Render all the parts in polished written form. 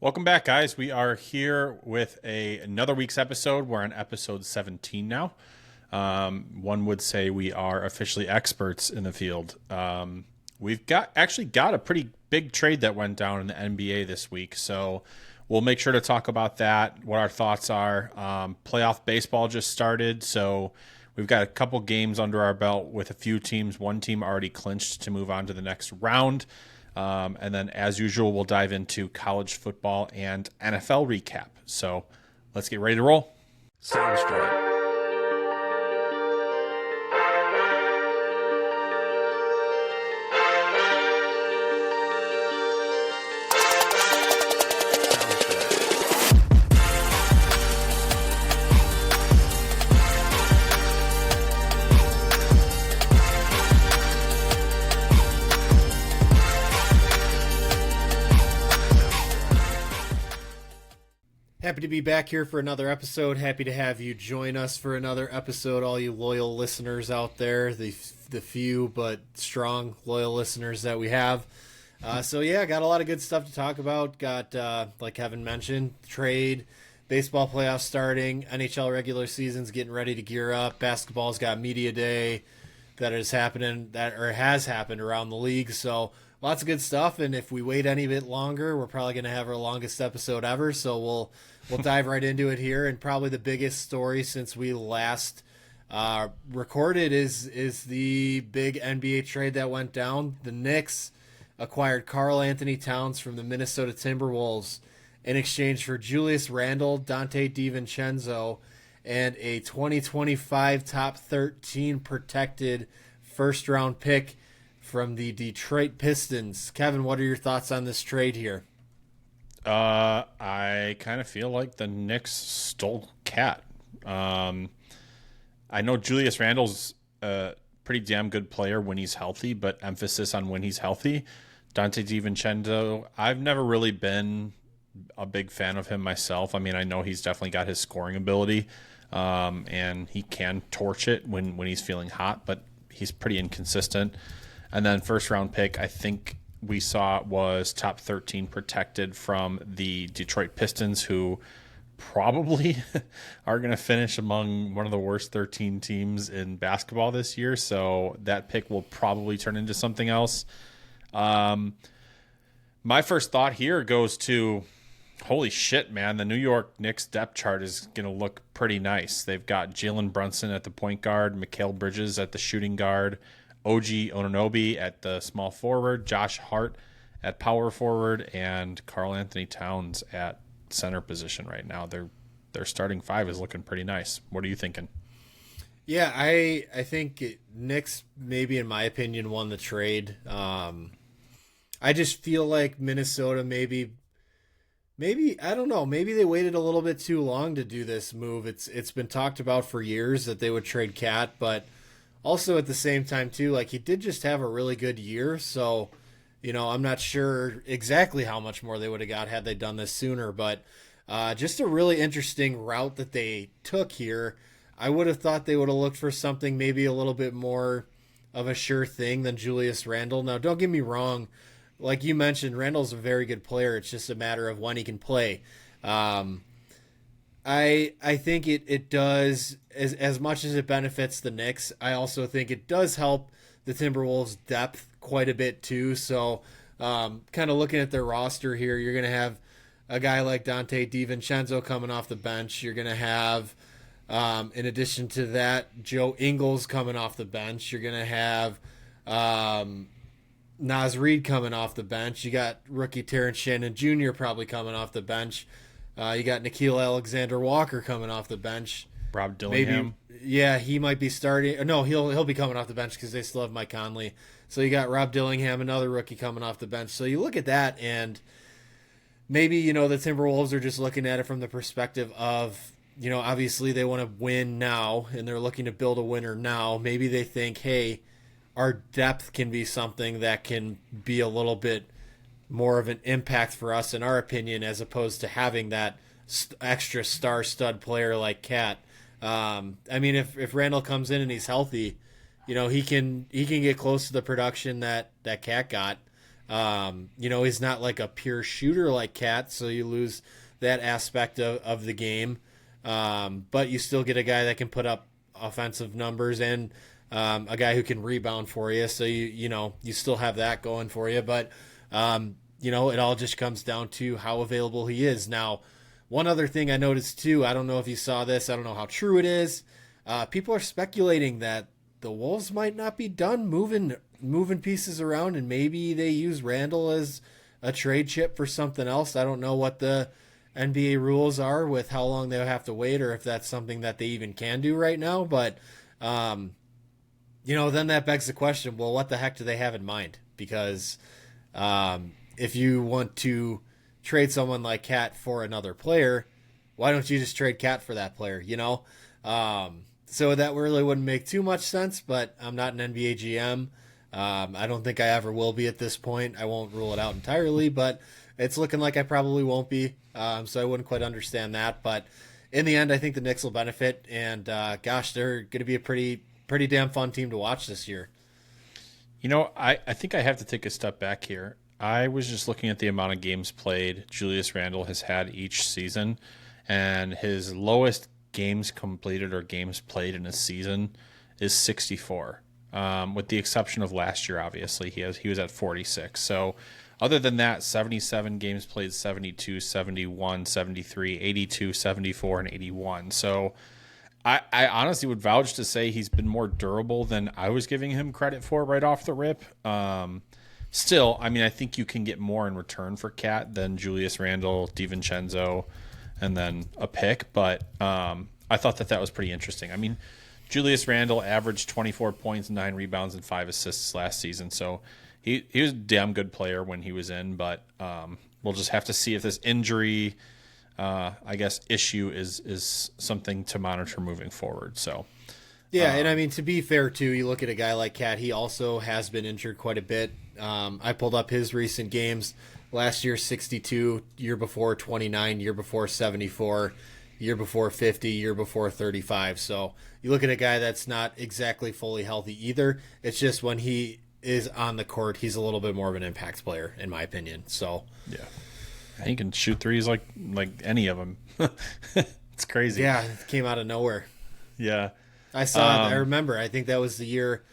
Welcome back, guys. We are here with another week's episode. We're on episode 17 now. One would say we are officially experts in the field. We've got a pretty big trade that went down in the NBA this week, so we'll make sure to talk about that, what our thoughts are. Playoff baseball just started, so we've got a couple games under our belt with a few teams. One team already clinched to move on to the next round. And then, as usual, we'll dive into college football and NFL recap. So let's get ready to roll. Soundstripe. Happy to be back here for another episode. Happy to have you join us for another episode, all you loyal listeners out there, the few but strong loyal listeners that we have. Got a lot of good stuff to talk about. Got, like Kevin mentioned, trade, baseball playoffs starting, NHL regular season's getting ready to gear up. Basketball's got media day that has happened around the league. So lots of good stuff. And if we wait any bit longer, we're probably going to have our longest episode ever. So we'll dive right into it here. And probably the biggest story since we last recorded is the big NBA trade that went down. The Knicks acquired Karl Anthony Towns from the Minnesota Timberwolves in exchange for Julius Randle, Dante DiVincenzo, and a 2025 top 13 protected first-round pick from the Detroit Pistons. Kevin, what are your thoughts on this trade here? I kind of feel like the Knicks stole Cat. I know Julius Randle's a pretty damn good player when he's healthy, but emphasis on when he's healthy. Dante DiVincenzo, I've never really been a big fan of him myself. I mean, I know he's definitely got his scoring ability, and he can torch it when he's feeling hot, but he's pretty inconsistent. And then first round pick, I think we saw was top 13 protected from the Detroit Pistons, who probably are going to finish among one of the worst 13 teams in basketball this year. So that pick will probably turn into something else. My first thought here goes to, holy shit, man, the New York Knicks depth chart is going to look pretty nice. They've got Jalen Brunson at the point guard, Mikal Bridges at the shooting guard, OG Anunoby at the small forward, Josh Hart at power forward, and Karl Anthony Towns at center position right now. Their starting five is looking pretty nice. What are you thinking? Yeah, I think Knicks, maybe in my opinion, won the trade. I just feel like Minnesota maybe I don't know, maybe they waited a little bit too long to do this move. It's been talked about for years that they would trade Cat, but also at the same time too, like, he did just have a really good year, so I'm not sure exactly how much more they would have got had they done this sooner, but just a really interesting route that they took here. I would have thought they would have looked for something maybe a little bit more of a sure thing than Julius Randle. Now, don't get me wrong, like you mentioned, Randle's a very good player. It's just a matter of when he can play. I think it does, as much as it benefits the Knicks, I also think it does help the Timberwolves' depth quite a bit too. So kind of looking at their roster here, you're going to have a guy like Dante DiVincenzo coming off the bench. You're going to have, in addition to that, Joe Ingles coming off the bench. You're going to have Naz Reid coming off the bench. You got rookie Terrence Shannon Jr. probably coming off the bench. You got Nickeil Alexander-Walker coming off the bench. Rob Dillingham. He might be starting. No, he'll be coming off the bench because they still have Mike Conley. So you got Rob Dillingham, another rookie, coming off the bench. So you look at that, and maybe, the Timberwolves are just looking at it from the perspective of, obviously they want to win now, and they're looking to build a winner now. Maybe they think, hey, our depth can be something that can be a little bit more of an impact for us, in our opinion, as opposed to having that extra star stud player like Cat. If Randall comes in and he's healthy, he can get close to the production that Cat got. He's not like a pure shooter like Cat, so you lose that aspect of the game. But you still get a guy that can put up offensive numbers and a guy who can rebound for you. So you still have that going for you. But it all just comes down to how available he is. Now, one other thing I noticed too, I don't know if you saw this, I don't know how true it is. People are speculating that the Wolves might not be done moving pieces around, and maybe they use Randall as a trade chip for something else. I don't know what the NBA rules are with how long they'll have to wait, or if that's something that they even can do right now. But, then that begs the question, well, what the heck do they have in mind? Because if you want to trade someone like Cat for another player, why don't you just trade Cat for that player, So that really wouldn't make too much sense, but I'm not an NBA GM. I don't think I ever will be at this point. I won't rule it out entirely, but it's looking like I probably won't be. So I wouldn't quite understand that. But in the end, I think the Knicks will benefit. And they're going to be a pretty damn fun team to watch this year. I think I have to take a step back here. I was just looking at the amount of games played Julius Randle has had each season, and his lowest games completed or games played in a season is 64. With the exception of last year, obviously he was at 46. So other than that, 77 games played, 72, 71, 73, 82, 74, and 81. So I honestly would vouch to say he's been more durable than I was giving him credit for right off the rip. Still, I think you can get more in return for Cat than Julius Randle, DiVincenzo, and then a pick. But I thought that was pretty interesting. Julius Randle averaged 24 points, 9 rebounds, and 5 assists last season. So he was a damn good player when he was in. But we'll just have to see if this injury, issue is something to monitor moving forward. So. Yeah, and to be fair, too, you look at a guy like Cat, he also has been injured quite a bit. I pulled up his recent games. Last year, 62, year before 29, year before 74, year before 50, year before 35. So you look at a guy that's not exactly fully healthy either. It's just when he is on the court, he's a little bit more of an impact player, in my opinion. So yeah, he can shoot threes like any of them. It's crazy. Yeah, it came out of nowhere. Yeah. I saw it. I remember. I think that was the year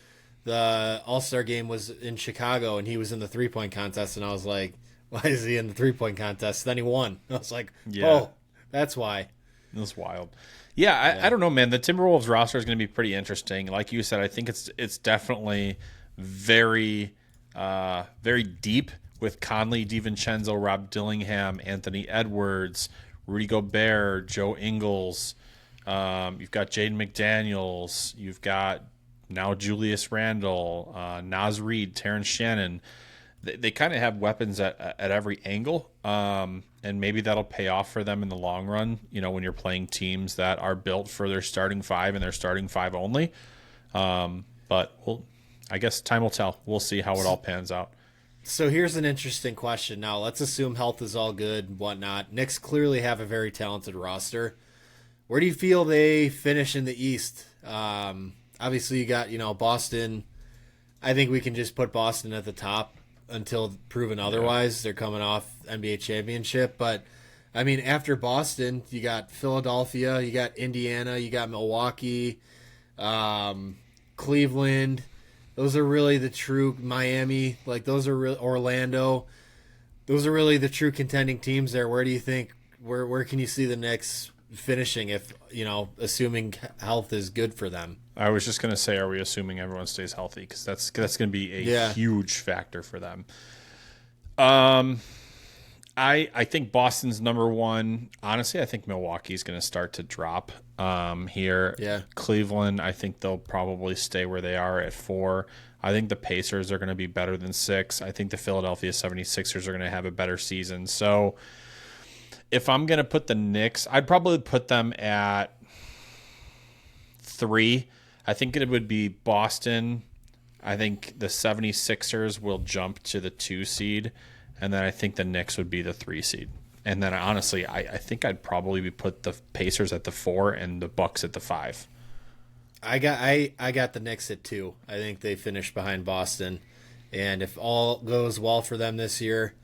the All-Star game was in Chicago, and he was in the three-point contest, and I was like, why is he in the three-point contest? Then he won. I was like, oh, that's why. It was wild. Yeah, I don't know, man. The Timberwolves roster is going to be pretty interesting. Like you said, I think it's definitely very, very deep with Conley, DiVincenzo, Rob Dillingham, Anthony Edwards, Rudy Gobert, Joe Ingles. You've got Jaden McDaniels. You've got now Julius Randle, Naz Reid, Terrence Shannon. They kind of have weapons at every angle, and maybe that'll pay off for them in the long run, when you're playing teams that are built for their starting five and their starting five only. But I guess time will tell. We'll see how it all pans out. So here's an interesting question. Now, let's assume health is all good and whatnot. Knicks clearly have a very talented roster. Where do you feel they finish in the East? Obviously, you got, Boston. I think we can just put Boston at the top until proven otherwise. They're coming off NBA championship. But, after Boston, you got Philadelphia, you got Indiana, you got Milwaukee, Cleveland. Those are really the true Miami. Those are really Orlando. Those are really the true contending teams there. Where do you think, where can you see the Knicks finishing if, assuming health is good for them? I was just going to say, are we assuming everyone stays healthy? Because that's going to be a huge factor for them. I think Boston's number one. Honestly, I think Milwaukee's going to start to drop here. Yeah. Cleveland, I think they'll probably stay where they are at 4. I think the Pacers are going to be better than 6. I think the Philadelphia 76ers are going to have a better season. So if I'm going to put the Knicks, I'd probably put them at 3. I think it would be Boston. I think the 76ers will jump to the 2 seed. And then I think the Knicks would be the 3 seed. And then honestly, I think I'd probably put the Pacers at the 4 and the Bucks at the 5. I got the Knicks at 2. I think they finished behind Boston. And if all goes well for them this year,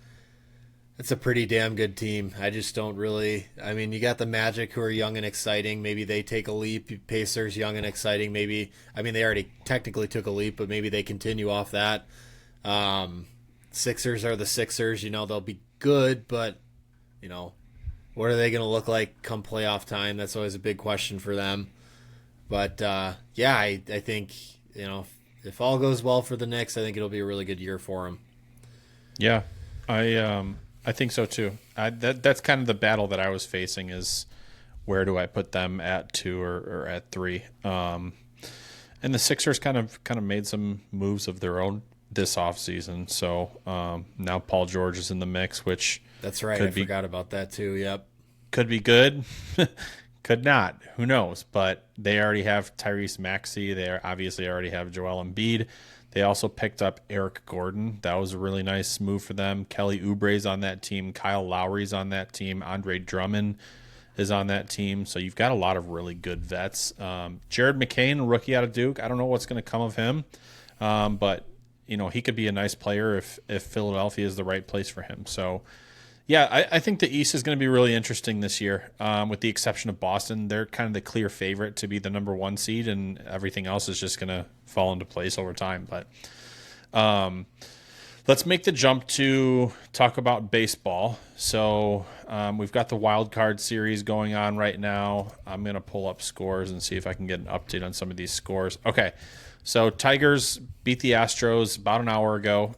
it's a pretty damn good team. I just don't really. I mean, you got the Magic who are young and exciting. Maybe they take a leap. Pacers young and exciting. Maybe. I mean, they already technically took a leap, but maybe they continue off that. Sixers are the Sixers. They'll be good, but what are they going to look like come playoff time? That's always a big question for them. But yeah, I think if all goes well for the Knicks, I think it'll be a really good year for them. Yeah, I think so too. That's kind of the battle that I was facing is where do I put them at 2 or at 3? And the Sixers kind of made some moves of their own this offseason. So now Paul George is in the mix, which that's right. I forgot about that too. Yep. Could be good. Could not. Who knows? But they already have Tyrese Maxey. They obviously already have Joel Embiid. They also picked up Eric Gordon. That was a really nice move for them. Kelly Oubre's on that team. Kyle Lowry's on that team. Andre Drummond is on that team. So you've got a lot of really good vets. Jared McCain, a rookie out of Duke. I don't know what's going to come of him. But, he could be a nice player if Philadelphia is the right place for him. So, yeah, I think the East is going to be really interesting this year, with the exception of Boston. They're kind of the clear favorite to be the number 1 seed, and everything else is just going to fall into place over time. But let's make the jump to talk about baseball. So we've got the wild card series going on right now. I'm going to pull up scores and see if I can get an update on some of these scores. Okay, so Tigers beat the Astros about an hour ago.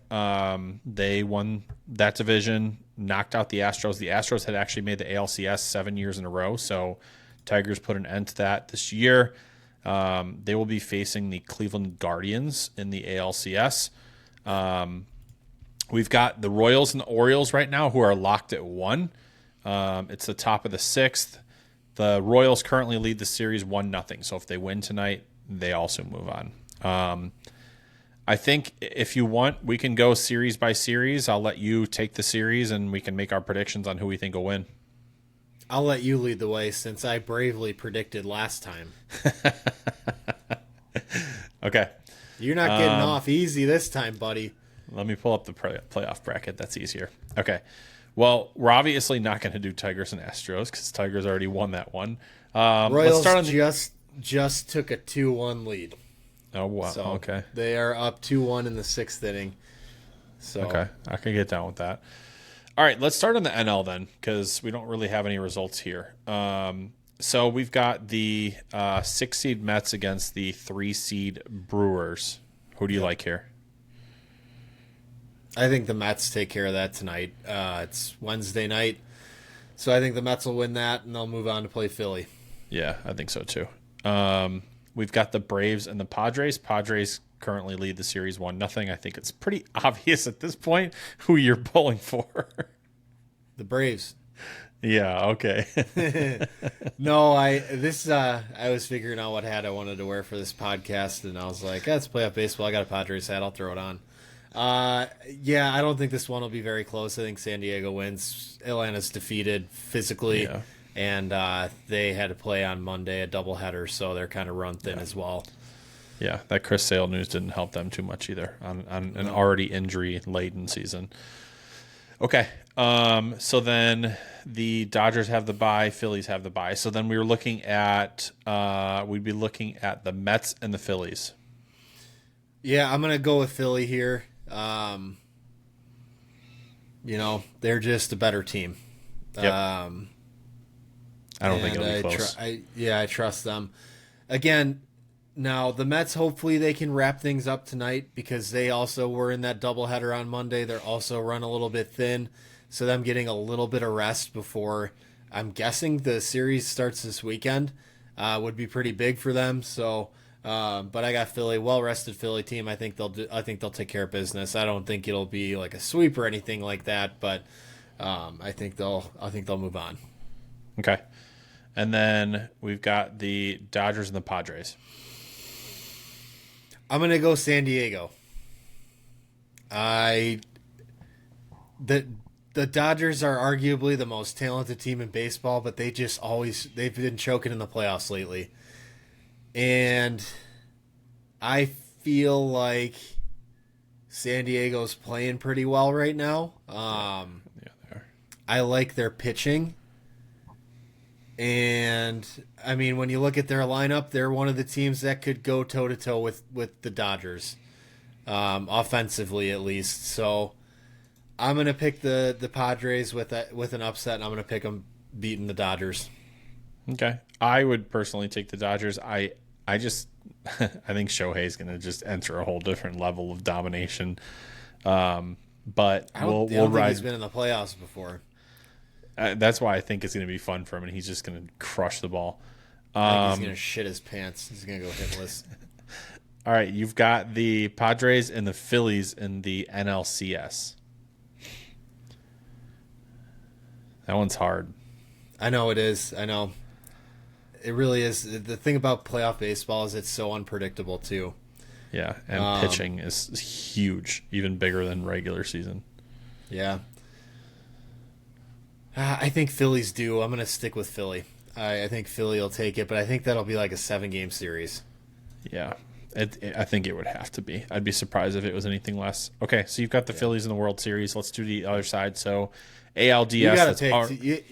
They won that division, knocked out the Astros. The Astros had actually made the ALCS 7 years in a row, so Tigers put an end to that this year. They will be facing the Cleveland Guardians in the ALCS. We've got the Royals and the Orioles right now who are locked at 1. It's the top of the 6th. The Royals currently lead the series 1-0, so if they win tonight, they also move on. I think if you want, we can go series by series. I'll let you take the series, and we can make our predictions on who we think will win. I'll let you lead the way since I bravely predicted last time. Okay. You're not getting off easy this time, buddy. Let me pull up the playoff bracket. That's easier. Okay. Well, we're obviously not going to do Tigers and Astros because Tigers already won that one. Royals just took a 2-1 lead. Oh, wow. So okay. They are up 2-1 in the 6th inning. So okay. I can get down with that. All right. Let's start on the NL then because we don't really have any results here. So we've got the 6-seed Mets against the 3-seed Brewers. Who do you like here? I think the Mets take care of that tonight. It's Wednesday night, so I think the Mets will win that, and they'll move on to play Philly. Yeah, I think so too. We've got the Braves and the Padres. Padres currently lead the series 1-0. I think it's pretty obvious at this point who you're pulling for. The Braves. Yeah, okay. No, I was figuring out what hat I wanted to wear for this podcast, and I was like, let's play up baseball. I got a Padres hat. I'll throw it on. Yeah, I don't think this one will be very close. I think San Diego wins. Atlanta's defeated physically. Yeah. And they had to play on Monday, a doubleheader, so they're kind of run thin as well. Yeah, that Chris Sale news didn't help them too much either on an already injury-laden season. Okay, so then the Dodgers have the bye, Phillies have the bye. So then we'd be looking at the Mets and the Phillies. Yeah, I'm going to go with Philly here. They're just a better team. Yep. I don't think it'll be close. I trust them. Again, now the Mets, hopefully they can wrap things up tonight because they also were in that doubleheader on Monday. They're also run a little bit thin, so them getting a little bit of rest before, I'm guessing the series starts this weekend, would be pretty big for them. So, but I got Philly, well-rested Philly team. I think they'll take care of business. I don't think it'll be like a sweep or anything like that, but I think they'll move on. Okay. And then we've got the Dodgers and the Padres. I'm going to go San Diego. The Dodgers are arguably the most talented team in baseball, but they've been choking in the playoffs lately. And I feel like San Diego's playing pretty well right now. Yeah, they are. I like their pitching. And, I mean, when you look at their lineup, they're one of the teams that could go toe-to-toe with the Dodgers, offensively at least. So I'm going to pick the Padres with an upset, and I'm going to pick them beating the Dodgers. Okay. I would personally take the Dodgers. I just I think Shohei's going to just enter a whole different level of domination. But we'll think ride. he's been in the playoffs before. That's why I think it's going to be fun for him, and he's just going to crush the ball. I think he's going to shit his pants. He's going to go hitless. All right, you've got the Padres and the Phillies in the NLCS. That one's hard. I know it is. I know. It really is. The thing about playoff baseball is it's so unpredictable, too. Yeah, and pitching is huge, even bigger than regular season. Yeah. I think Phillies do. I'm going to stick with Philly. I think Philly will take it, but I think that'll be like a 7-game series. Yeah, I think it would have to be. I'd be surprised if it was anything less. Okay, so you've got the Phillies in the World Series. Let's do the other side. So ALDS. You got to pick.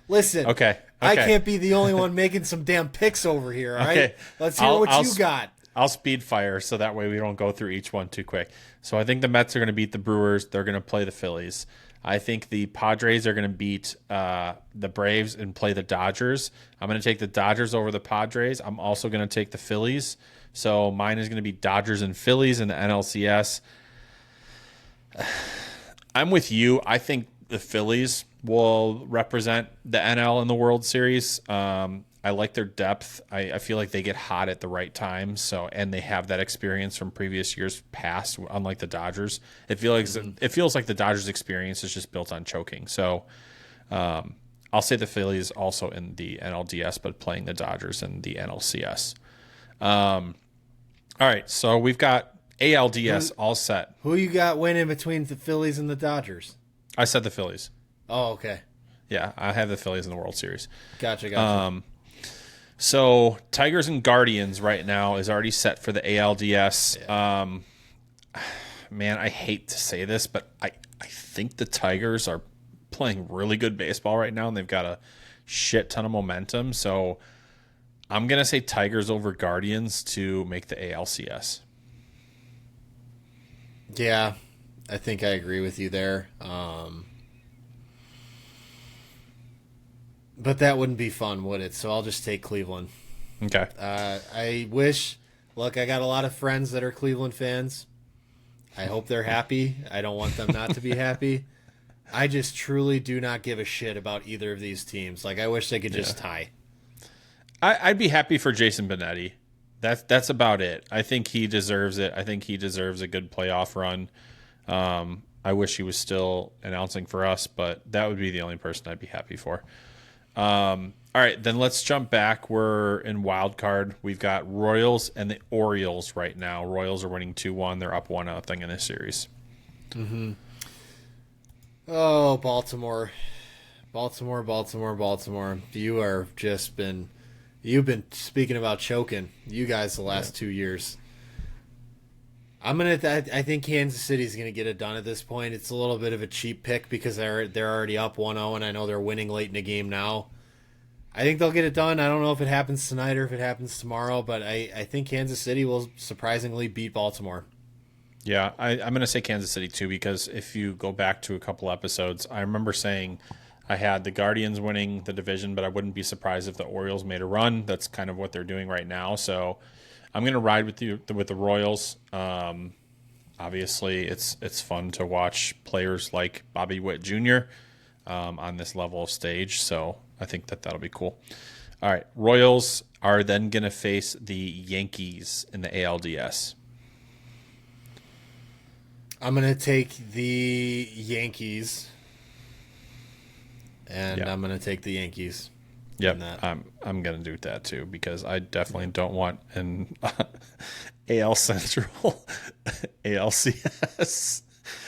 Listen. Okay. I can't be the only one making some damn picks over here, all right? Okay. Let's hear what you got. I'll speed fire so that way we don't go through each one too quick. So I think the Mets are going to beat the Brewers. They're going to play the Phillies. I think the Padres are going to beat the Braves and play the Dodgers. I'm going to take the Dodgers over the Padres. I'm also going to take the Phillies. So mine is going to be Dodgers and Phillies in the NLCS. I'm with you. I think the Phillies will represent the NL in the World Series. I like their depth. I feel like they get hot at the right time. And they have that experience from previous years past, unlike the Dodgers. It feels like the Dodgers' experience is just built on choking. So I'll say the Phillies also in the NLDS, but playing the Dodgers in the NLCS. All right, so we've got ALDS all set. Who you got winning between the Phillies and the Dodgers? I said the Phillies. Oh, okay. Yeah, I have the Phillies in the World Series. Gotcha. So Tigers and Guardians right now is already set for the ALDS. Yeah. Man, I hate to say this, but I think the Tigers are playing really good baseball right now, and they've got a shit ton of momentum. So I'm going to say Tigers over Guardians to make the ALCS. Yeah, I think I agree with you there. But that wouldn't be fun, would it? So I'll just take Cleveland. Okay. I got a lot of friends that are Cleveland fans. I hope they're happy. I don't want them not to be happy. I just truly do not give a shit about either of these teams. Like, I wish they could just tie. I'd be happy for Jason Benetti. That's about it. I think he deserves it. I think he deserves a good playoff run. I wish he was still announcing for us, but that would be the only person I'd be happy for. All right, then let's jump back. We're in wild card. We've got Royals and the Orioles right now. Royals are winning 2-1. They're up 1-0 in this series. Mm-hmm. Oh, Baltimore. You've been speaking about choking, you guys, the last 2 years. I think Kansas City's gonna get it done at this point. It's a little bit of a cheap pick because they're already up 1-0, and I know they're winning late in the game now. I think they'll get it done. I don't know if it happens tonight or if it happens tomorrow, but I think Kansas City will surprisingly beat Baltimore. Yeah, I'm going to say Kansas City too, because if you go back to a couple episodes, I remember saying I had the Guardians winning the division, but I wouldn't be surprised if the Orioles made a run. That's kind of what they're doing right now. So I'm going to ride with the Royals. Obviously, it's fun to watch players like Bobby Witt Jr. On this level of stage, so I think that'll be cool. All right, Royals are then going to face the Yankees in the ALDS. I'm going to take the Yankees, and I'm going to take the Yankees. Yep, I'm going to do that too, because I definitely don't want an AL Central ALCS.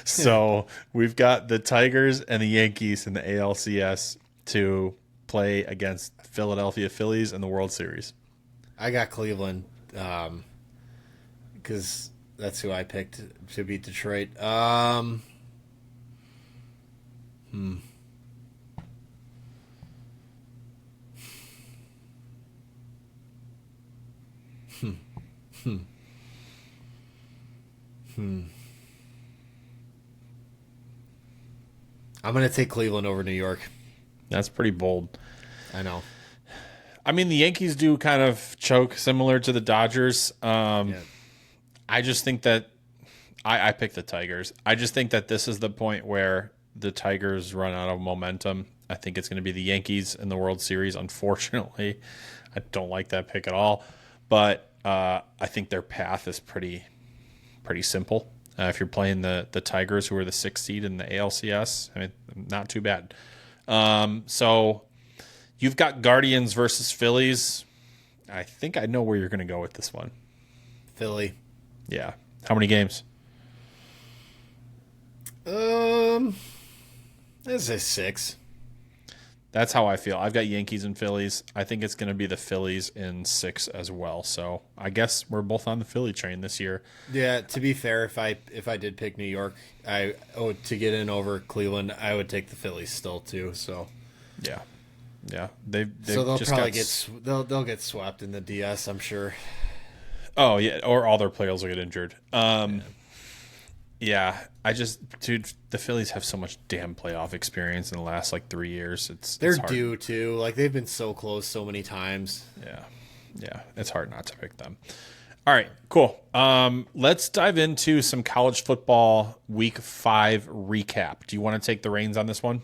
So we've got the Tigers and the Yankees in the ALCS to play against Philadelphia Phillies in the World Series. I got Cleveland because That's who I picked to beat Detroit. Hmm. Hmm. Hmm. Hmm. I'm gonna take Cleveland over New York. That's pretty bold. I know. I mean, the Yankees do kind of choke similar to the Dodgers. Yeah. I just think that I picked the Tigers. I just think that this is the point where the Tigers run out of momentum. I think it's going to be the Yankees in the World Series. Unfortunately, I don't like that pick at all. But I think their path is pretty simple. If you're playing the Tigers, who are the 6th seed in the ALCS, I mean, not too bad. So you've got Guardians versus Phillies. I think I know where you're going to go with this one. Philly. Yeah. How many games? Let's say 6. That's how I feel. I've got Yankees and Phillies. I think it's going to be the Phillies in 6 as well. So I guess we're both on the Philly train this year. Yeah. To be fair, if I did pick New York, to get in over Cleveland, I would take the Phillies still too. So Yeah. They've so they'll just probably they'll get swept in the DS, I'm sure. Oh yeah, or all their players will get injured. Yeah, dude, the Phillies have so much damn playoff experience in the last 3 years. They're hard. due too. Like they've been so close so many times. Yeah, it's hard not to pick them. All right, cool. Let's dive into some college football Week 5 recap. Do you want to take the reins on this one?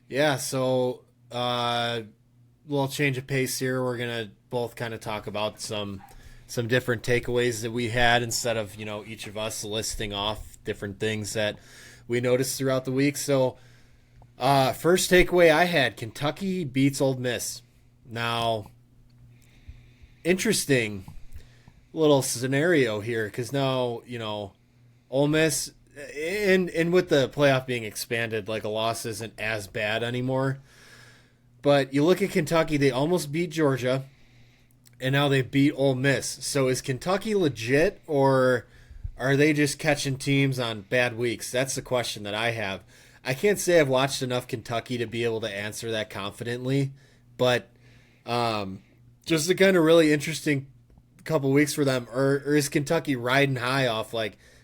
Yeah. So, little change of pace here. We're gonna both kind of talk about some different takeaways that we had instead of each of us listing off different things that we noticed throughout the week. So, first takeaway I had: Kentucky beats Ole Miss. Now, interesting little scenario here because now Ole Miss, and with the playoff being expanded, like a loss isn't as bad anymore. But you look at Kentucky; they almost beat Georgia. And now they beat Ole Miss. So is Kentucky legit, or are they just catching teams on bad weeks? That's the question that I have. I can't say I've watched enough Kentucky to be able to answer that confidently, but just a kind of really interesting couple weeks for them. Or is Kentucky riding high off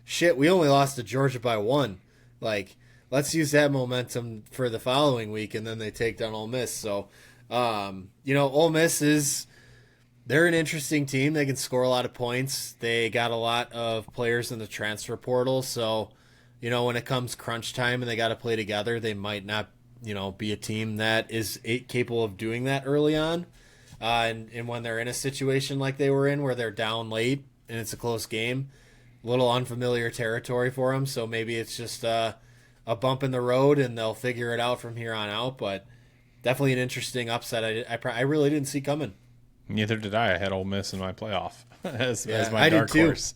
shit, we only lost to Georgia by 1. Let's use that momentum for the following week, and then they take down Ole Miss. So, Ole Miss they're an interesting team. They can score a lot of points. They got a lot of players in the transfer portal. So, when it comes crunch time and they got to play together, they might not, be a team that is capable of doing that early on. And when they're in a situation like they were in where they're down late and it's a close game, a little unfamiliar territory for them. So maybe it's just a bump in the road and they'll figure it out from here on out. But definitely an interesting upset I really didn't see coming. Neither did I. I had Ole Miss in my playoff as my I dark did too. horse.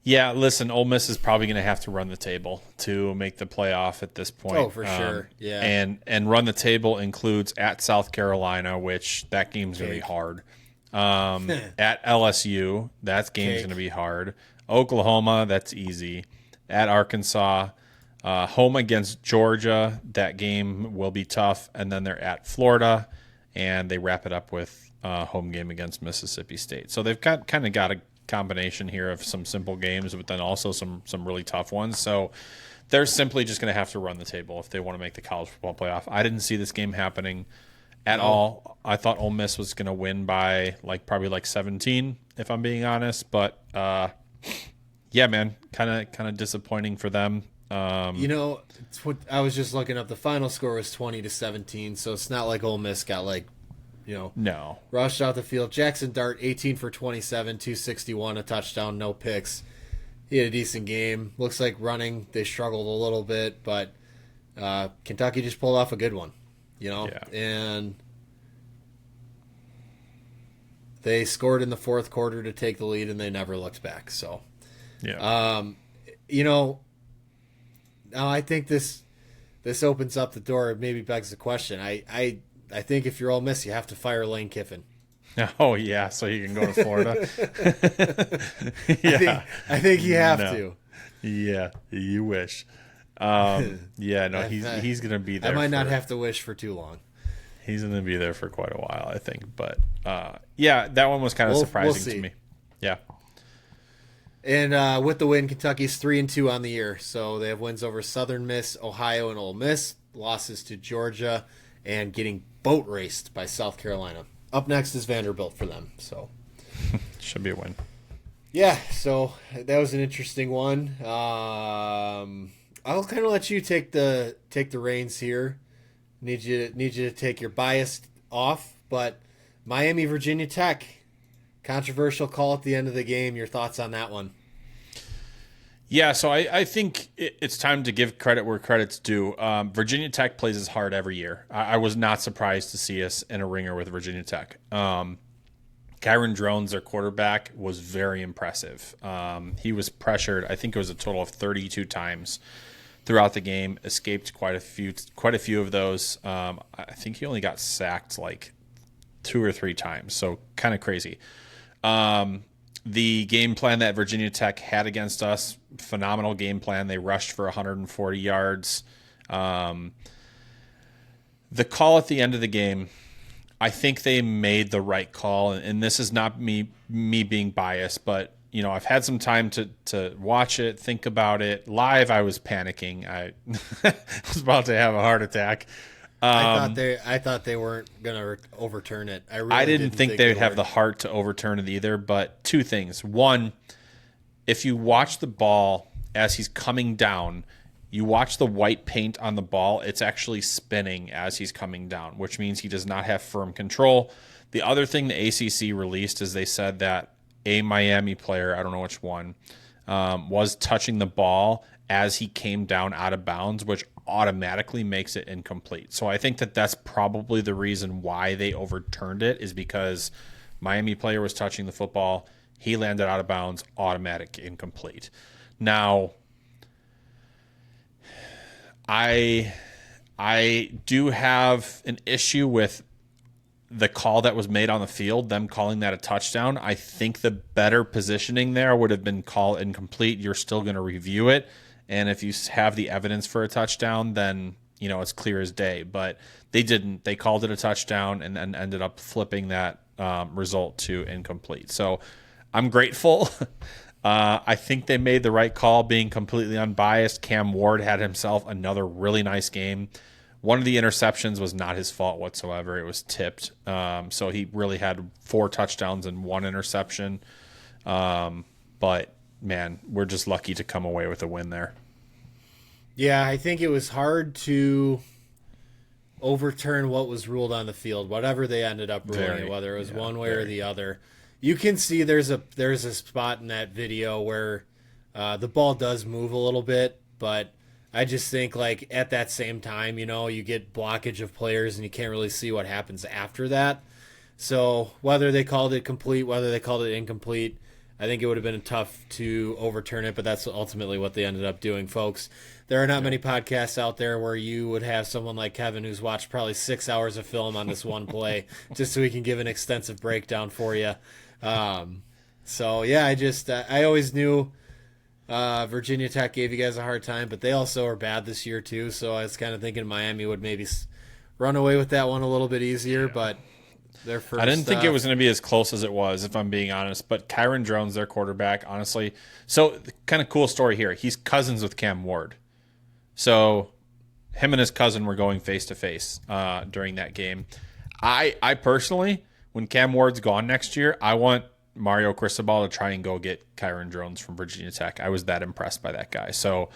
Yeah, listen, Ole Miss is probably going to have to run the table to make the playoff at this point. Oh, for sure. Yeah. And run the table includes at South Carolina, which that game's going to be hard. At LSU, that game's going to be hard. Oklahoma, that's easy. At Arkansas, home against Georgia, that game will be tough. And then they're at Florida, and they wrap it up with a home game against Mississippi State. So they've kind of got a combination here of some simple games, but then also some really tough ones. So they're simply just going to have to run the table if they want to make the college football playoff. I didn't see this game happening at all. I thought Ole Miss was going to win by probably 17, if I'm being honest. But yeah, man, kind of disappointing for them. It's what I was just looking up. The final score was 20-17, so it's not like Ole Miss got no, rushed out the field. Jackson Dart, 18 for 27, 261, a touchdown, no picks. He had a decent game. Looks like running, they struggled a little bit, but Kentucky just pulled off a good one, and they scored in the fourth quarter to take the lead, and they never looked back. So, yeah, now I think this opens up the door. Maybe begs the question. I think if you're Ole Miss, you have to fire Lane Kiffin. Oh yeah, so you can go to Florida. I think you have to. Yeah, you wish. Yeah, no, he's gonna be there. I might not have to wish for too long. He's gonna be there for quite a while, I think. But yeah, that one was kind of surprising to me. Yeah. And with the win, Kentucky's 3-2 on the year. So they have wins over Southern Miss, Ohio, and Ole Miss. Losses to Georgia, and getting boat raced by South Carolina. Up next is Vanderbilt for them. So should be a win. Yeah, so that was an interesting one. I'll kind of let you take the reins here. Need you to take your bias off, but Miami, Virginia Tech, controversial call at the end of the game. Your thoughts on that one? Yeah, so I think it's time to give credit where credit's due. Virginia Tech plays as hard every year. I was not surprised to see us in a ringer with Virginia Tech. Kyron Drones, their quarterback, was very impressive. He was pressured, I think it was a total of 32 times throughout the game, escaped quite a few of those. I think he only got sacked like 2 or 3 times, so kind of crazy. The game plan that Virginia Tech had against us, phenomenal game plan. They rushed for 140 yards. The call at the end of the game, I think they made the right call, and this is not me being biased, but I've had some time to watch it, think about it. Live, I was panicking. I was about to have a heart attack. I thought they weren't gonna overturn it. I didn't think they would have the heart to overturn it either. But 2 things: one, if you watch the ball as he's coming down, you watch the white paint on the ball, it's actually spinning as he's coming down, which means he does not have firm control. The other thing the ACC released is they said that a Miami player, I don't know which one, was touching the ball as he came down out of bounds, which automatically makes it incomplete. So I think that that's probably the reason why they overturned it, is because Miami player was touching the football, he landed out of bounds, automatic incomplete. Now, I do have an issue with the call that was made on the field, them calling that a touchdown. I think the better positioning there would have been call incomplete. You're still going to review it. And if you have the evidence for a touchdown, then, it's clear as day. But they didn't. They called it a touchdown and then ended up flipping that result to incomplete. So I'm grateful. I think they made the right call, being completely unbiased. Cam Ward had himself another really nice game. One of the interceptions was not his fault whatsoever. It was tipped. So he really had 4 touchdowns and 1 interception. But man, we're just lucky to come away with a win there. Yeah, I think it was hard to overturn what was ruled on the field, whatever they ended up ruling, whether it was one way or the other. You can see there's a spot in that video where the ball does move a little bit, but I just think like at that same time, you get blockage of players and you can't really see what happens after that. So whether they called it complete, whether they called it incomplete, I think it would have been tough to overturn it, but that's ultimately what they ended up doing, folks. There are not many podcasts out there where you would have someone like Kevin who's watched probably 6 hours of film on this one play just so he can give an extensive breakdown for you. So, yeah, I always knew Virginia Tech gave you guys a hard time, but they also are bad this year too, so I was kind of thinking Miami would maybe run away with that one a little bit easier, but their first, I didn't think it was going to be as close as it was, if I'm being honest. But Kyron Drones, their quarterback, honestly. So, kind of cool story here. He's cousins with Cam Ward. So, him and his cousin were going face-to-face during that game. I personally, when Cam Ward's gone next year, I want Mario Cristobal to try and go get Kyron Drones from Virginia Tech. I was that impressed by that guy. So,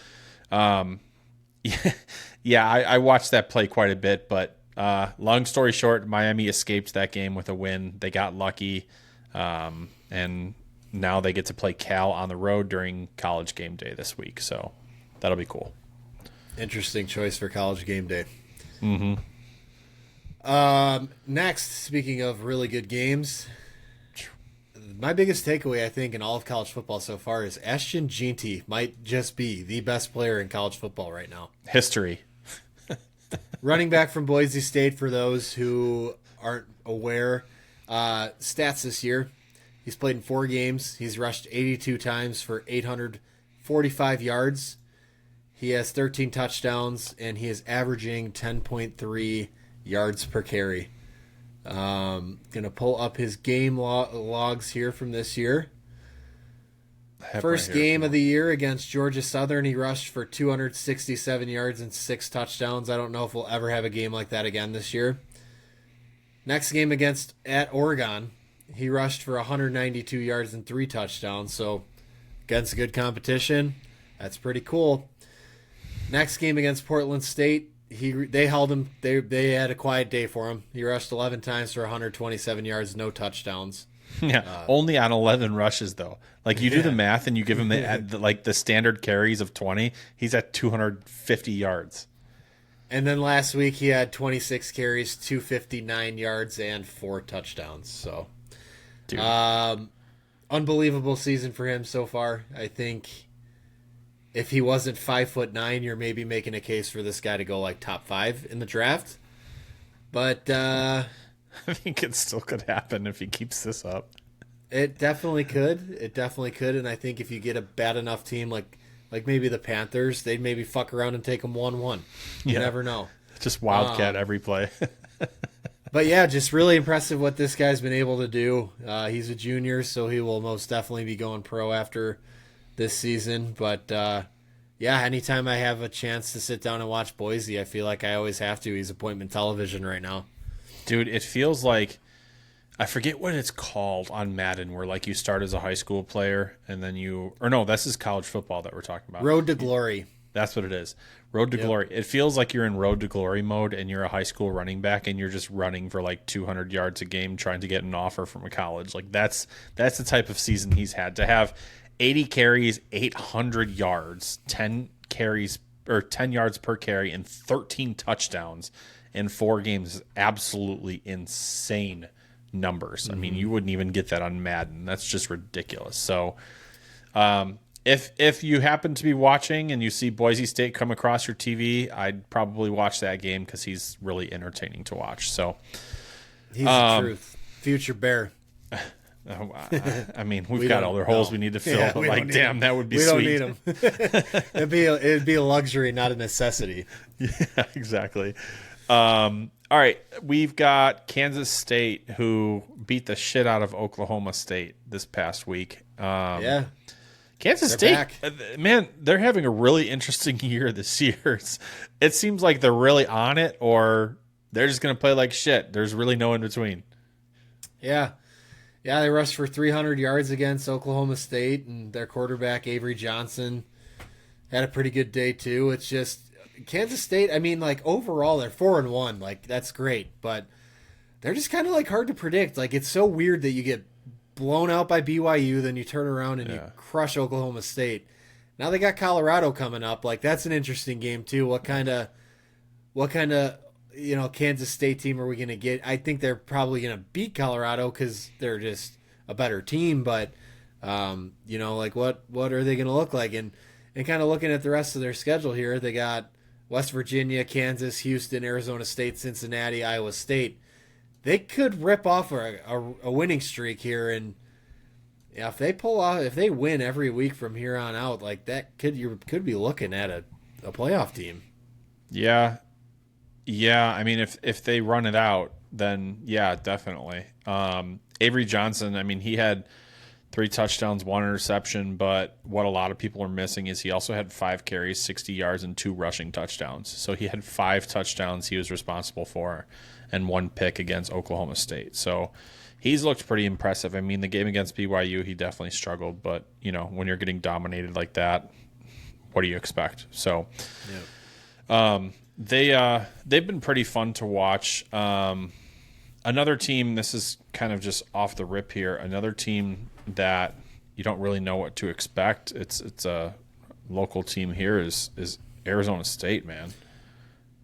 I watched that play quite a bit, but long story short, Miami escaped that game with a win. They got lucky, and now they get to play Cal on the road during College game day this week. So that'll be cool. Interesting choice for College game day. Mm-hmm. Next, speaking of really good games, my biggest takeaway, I think, in all of college football so far is Ashton Jeanty might just be the best player in college football right now. History. Running back from Boise State, for those who aren't aware, Stats this year. He's played in 4 games. He's rushed 82 times for 845 yards. He has 13 touchdowns, and he is averaging 10.3 yards per carry. Gonna pull up his game logs here from this year. First game of the year against Georgia Southern, he rushed for 267 yards and 6 touchdowns. I don't know if we'll ever have a game like that again this year. Next game at Oregon, he rushed for 192 yards and 3 touchdowns. So against good competition, that's pretty cool. Next game against Portland State, they held him. They had a quiet day for him. He rushed 11 times for 127 yards, no touchdowns. Yeah, only on 11 rushes though. Like you do the math and you give him the standard carries of 20, he's at 250 yards. And then last week he had 26 carries, 259 yards, and 4 touchdowns. So, dude. Unbelievable season for him so far. I think if he wasn't 5'9", you're maybe making a case for this guy to go like top 5 in the draft. But I think it still could happen if he keeps this up. It definitely could. And I think if you get a bad enough team like maybe the Panthers, they'd maybe fuck around and take them 1-1. You never know. Just wildcat every play. But yeah, just really impressive what this guy's been able to do. He's a junior, so he will most definitely be going pro after this season. But yeah, anytime I have a chance to sit down and watch Boise, I feel like I always have to. He's appointment television right now. Dude, it feels like, I forget what it's called on Madden, where like you start as a high school player and then this is college football that we're talking about. Road to Glory. That's what it is. Road to Glory. It feels like you're in Road to Glory mode and you're a high school running back and you're just running for like 200 yards a game trying to get an offer from a college. Like that's the type of season he's had. To have 80 carries, 800 yards, 10 carries or 10 yards per carry, and 13 touchdowns in 4 games is absolutely insane numbers. Mm-hmm. I mean, you wouldn't even get that on Madden. That's just ridiculous. So, if you happen to be watching and you see Boise State come across your TV, I'd probably watch that game because he's really entertaining to watch. So, he's the truth. Future Bear. I mean, we've got other holes we need to fill, but like, damn, that would be sweet. We don't need them. It'd be a luxury, not a necessity. Yeah, exactly. All right, we've got Kansas State, who beat the shit out of Oklahoma State this past week. Kansas State, man, they're having a really interesting year this year. It seems like they're really on it, or they're just going to play like shit. There's really no in between. Yeah, they rushed for 300 yards against Oklahoma State, and their quarterback, Avery Johnson, had a pretty good day too. It's just Kansas State, I mean, like, overall, they're 4-1. Like, that's great, but they're just kind of, like, hard to predict. Like, it's so weird that you get blown out by BYU, then you turn around and you crush Oklahoma State. Now they got Colorado coming up. Like, that's an interesting game, too. What kind of Kansas State team are we going to get? I think they're probably going to beat Colorado because they're just a better team, but, like, what are they going to look like? And kind of looking at the rest of their schedule here, they got West Virginia, Kansas, Houston, Arizona State, Cincinnati, Iowa State. They could rip off a winning streak here, and if they win every week from here on out, like that, you could be looking at a playoff team. Yeah. I mean, if they run it out, then yeah, definitely. Avery Johnson, I mean, he had 3 touchdowns, 1 interception, but what a lot of people are missing is he also had 5 carries, 60 yards, and 2 rushing touchdowns. So he had 5 touchdowns he was responsible for and 1 pick against Oklahoma State. So he's looked pretty impressive. I mean, the game against BYU, he definitely struggled, but, when you're getting dominated like that, what do you expect? So they've been pretty fun to watch. Another team, this is kind of just off the rip here, another team that you don't really know what to expect. It's a local team here is Arizona State, man.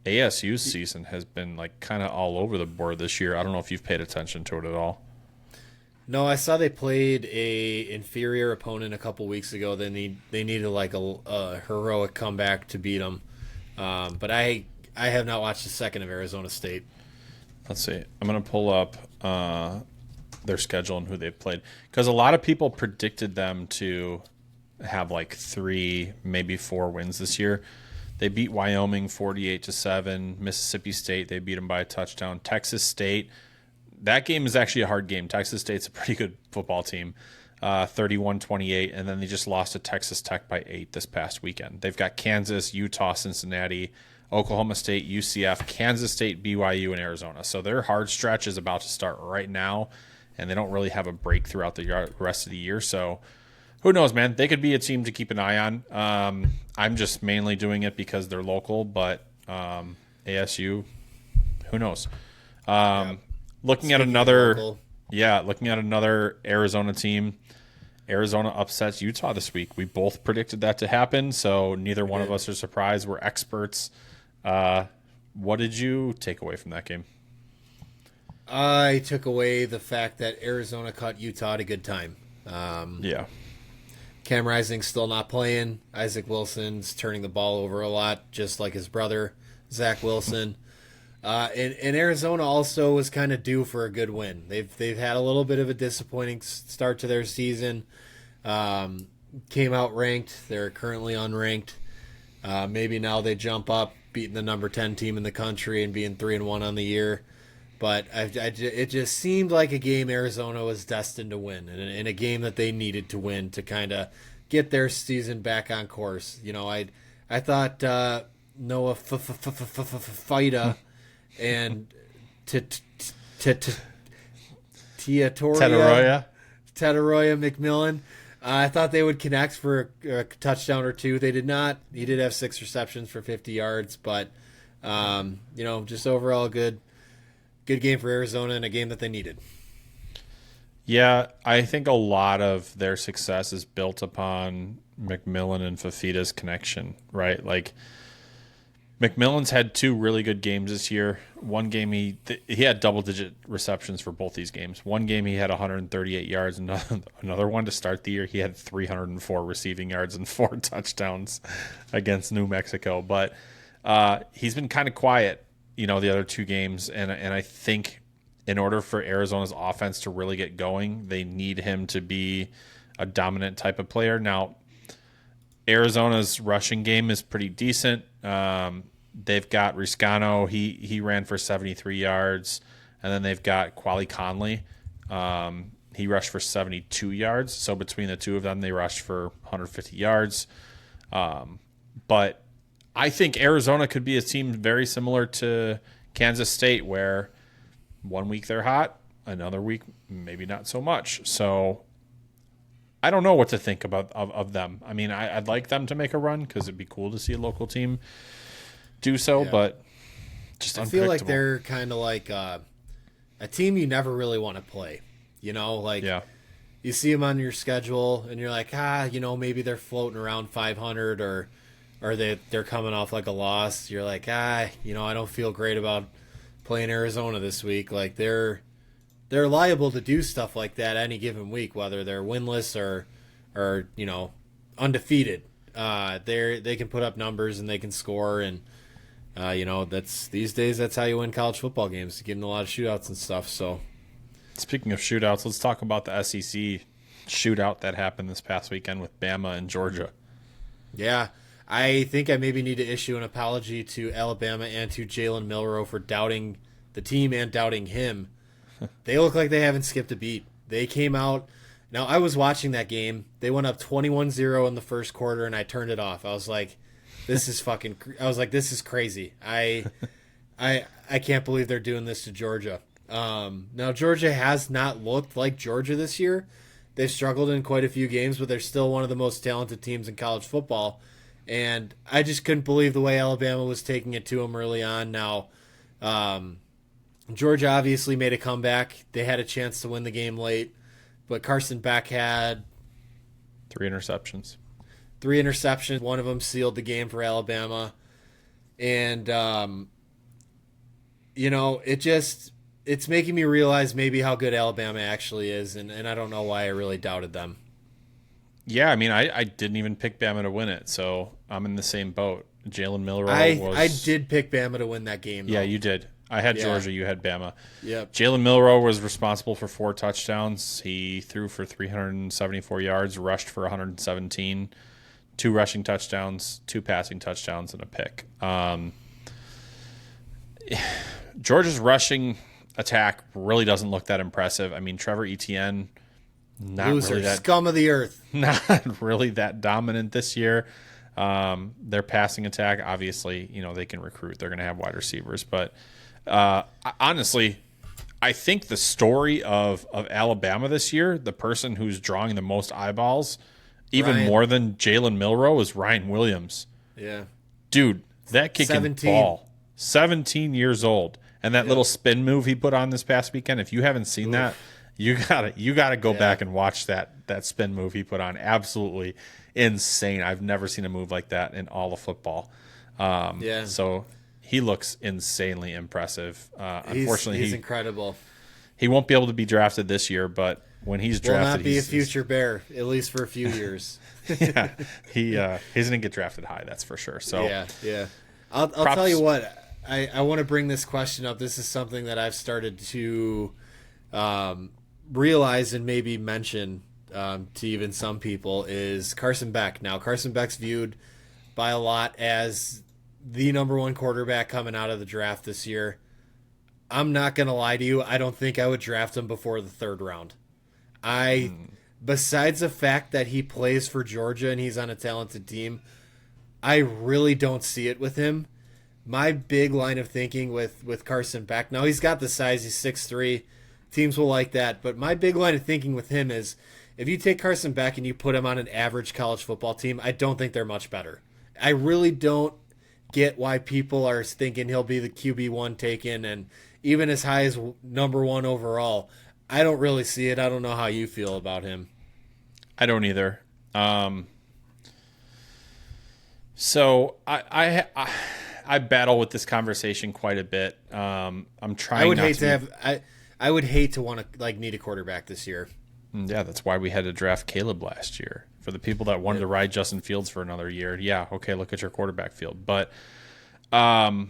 ASU's season has been like kind of all over the board this year. I don't know if you've paid attention to it at all. No, I saw they played a inferior opponent a couple weeks ago. Then they needed like a heroic comeback to beat them. But I have not watched a second of Arizona State. Let's see. I'm gonna pull up their schedule and who they've played, because a lot of people predicted them to have like 3, maybe 4 wins this year. They beat Wyoming 48-7. Mississippi State, they beat them by a touchdown. Texas State, that game is actually a hard game. Texas State's a pretty good football team, 31-28, and then they just lost to Texas Tech by 8 this past weekend. They've got Kansas, Utah, Cincinnati, Oklahoma State, UCF, Kansas State, BYU, and Arizona. So their hard stretch is about to start right now, and they don't really have a break throughout the rest of the year. So who knows, man? They could be a team to keep an eye on. I'm just mainly doing it because they're local, but ASU, who knows? Looking at another Arizona team. Arizona upsets Utah this week. We both predicted that to happen, so neither one of us are surprised. We're experts. What did you take away from that game? I took away the fact that Arizona caught Utah at a good time. Cam Rising's still not playing. Isaac Wilson's turning the ball over a lot, just like his brother, Zach Wilson. And Arizona also was kind of due for a good win. They've had a little bit of a disappointing start to their season. Came out ranked. They're currently unranked. Maybe now they jump up, beating the number 10 team in the country and being 3-1 on the year. But it just seemed like a game Arizona was destined to win, and a game that they needed to win to kind of get their season back on course. You know, I thought Noah Fida and Tetaroya McMillan, I thought they would connect for a touchdown or two. They did not. He did have 6 receptions for 50 yards, but just overall good game for Arizona and a game that they needed. Yeah, I think a lot of their success is built upon McMillan and Fafida's connection, right? Like, McMillan's had 2 really good games this year. One game he had double-digit receptions for both these games. One game he had 138 yards, and another one to start the year he had 304 receiving yards and 4 touchdowns against New Mexico. But he's been kind of quiet, the other 2 games, and I think in order for Arizona's offense to really get going, they need him to be a dominant type of player. Now, Arizona's rushing game is pretty decent. They've got Riscano. He ran for 73 yards. And then they've got Quali Conley. He rushed for 72 yards. So between the 2 of them, they rushed for 150 yards. But I think Arizona could be a team very similar to Kansas State, where one week they're hot, another week maybe not so much. So I don't know what to think about of them. I mean, I'd like them to make a run because it'd be cool to see a local team do so, but just I feel like they're kind of like a team you never really want to play. You see them on your schedule and you're like, maybe they're floating around 500 or they're coming off like a loss. You're like, I don't feel great about playing Arizona this week. Like they're liable to do stuff like that any given week, whether they're winless or undefeated. They can put up numbers and they can score, and that's these days that's how you win college football games, getting a lot of shootouts and stuff. So, speaking of shootouts, let's talk about the SEC shootout that happened this past weekend with Bama and Georgia. Yeah, I think I maybe need to issue an apology to Alabama and to Jalen Milroe for doubting the team and doubting him. They look like they haven't skipped a beat. They came out. Now, I was watching that game. They went up 21-0 in the first quarter, and I turned it off. I was like, this is crazy. I can't believe they're doing this to Georgia. Now, Georgia has not looked like Georgia this year. They've struggled in quite a few games, but they're still one of the most talented teams in college football. And I just couldn't believe the way Alabama was taking it to them early on. Now, Georgia obviously made a comeback. They had a chance to win the game late, but Carson Beck had 3 interceptions. One of them sealed the game for Alabama. And, it's making me realize maybe how good Alabama actually is, and I don't know why I really doubted them. Yeah, I mean, I didn't even pick Bama to win it, so I'm in the same boat. Jalen Milroe I did pick Bama to win that game, though. Yeah, you did. I had Georgia. You had Bama. Yep. Jalen Milroe was responsible for 4 touchdowns. He threw for 374 yards, rushed for 117, 2 rushing touchdowns, 2 passing touchdowns, and a pick. Georgia's rushing attack really doesn't look that impressive. I mean, Trevor Etienne, scum of the earth. Not really that dominant this year. Their passing attack, obviously, they can recruit. They're going to have wide receivers. But honestly, I think the story of Alabama this year, the person who's drawing the most eyeballs, even more than Jalen Milroe, is Ryan Williams. Yeah. Dude, that kid can ball. 17 years old. And that little spin move he put on this past weekend, if you haven't seen that, you gotta go back and watch that spin move he put on. Absolutely insane. I've never seen a move like that in all of football. So he looks insanely impressive. Unfortunately, he's incredible. He won't be able to be drafted this year, but when he's drafted, will not be a future Bear, at least for a few years. He's gonna get drafted high, that's for sure. So yeah. I'll tell you what. I want to bring this question up. This is something that I've started to realize and maybe mention to even some people is Carson Beck. Now, Carson Beck's viewed by a lot as the number 1 quarterback coming out of the draft this year. I'm not going to lie to you. I don't think I would draft him before the 3rd round. Besides the fact that he plays for Georgia and he's on a talented team, I really don't see it with him. My big line of thinking with Carson Beck, now he's got the size, he's 6'3", teams will like that, but my big line of thinking with him is if you take Carson Beck and you put him on an average college football team, I don't think they're much better. I really don't get why people are thinking he'll be the QB1 taken and even as high as number 1 overall. I don't really see it. I don't know how you feel about him. I don't either. So I battle with this conversation quite a bit. I'm trying. I would hate to want to need a quarterback this year. Yeah, that's why we had to draft Caleb last year. For the people that wanted to ride Justin Fields for another year, yeah, okay, look at your quarterback field. But I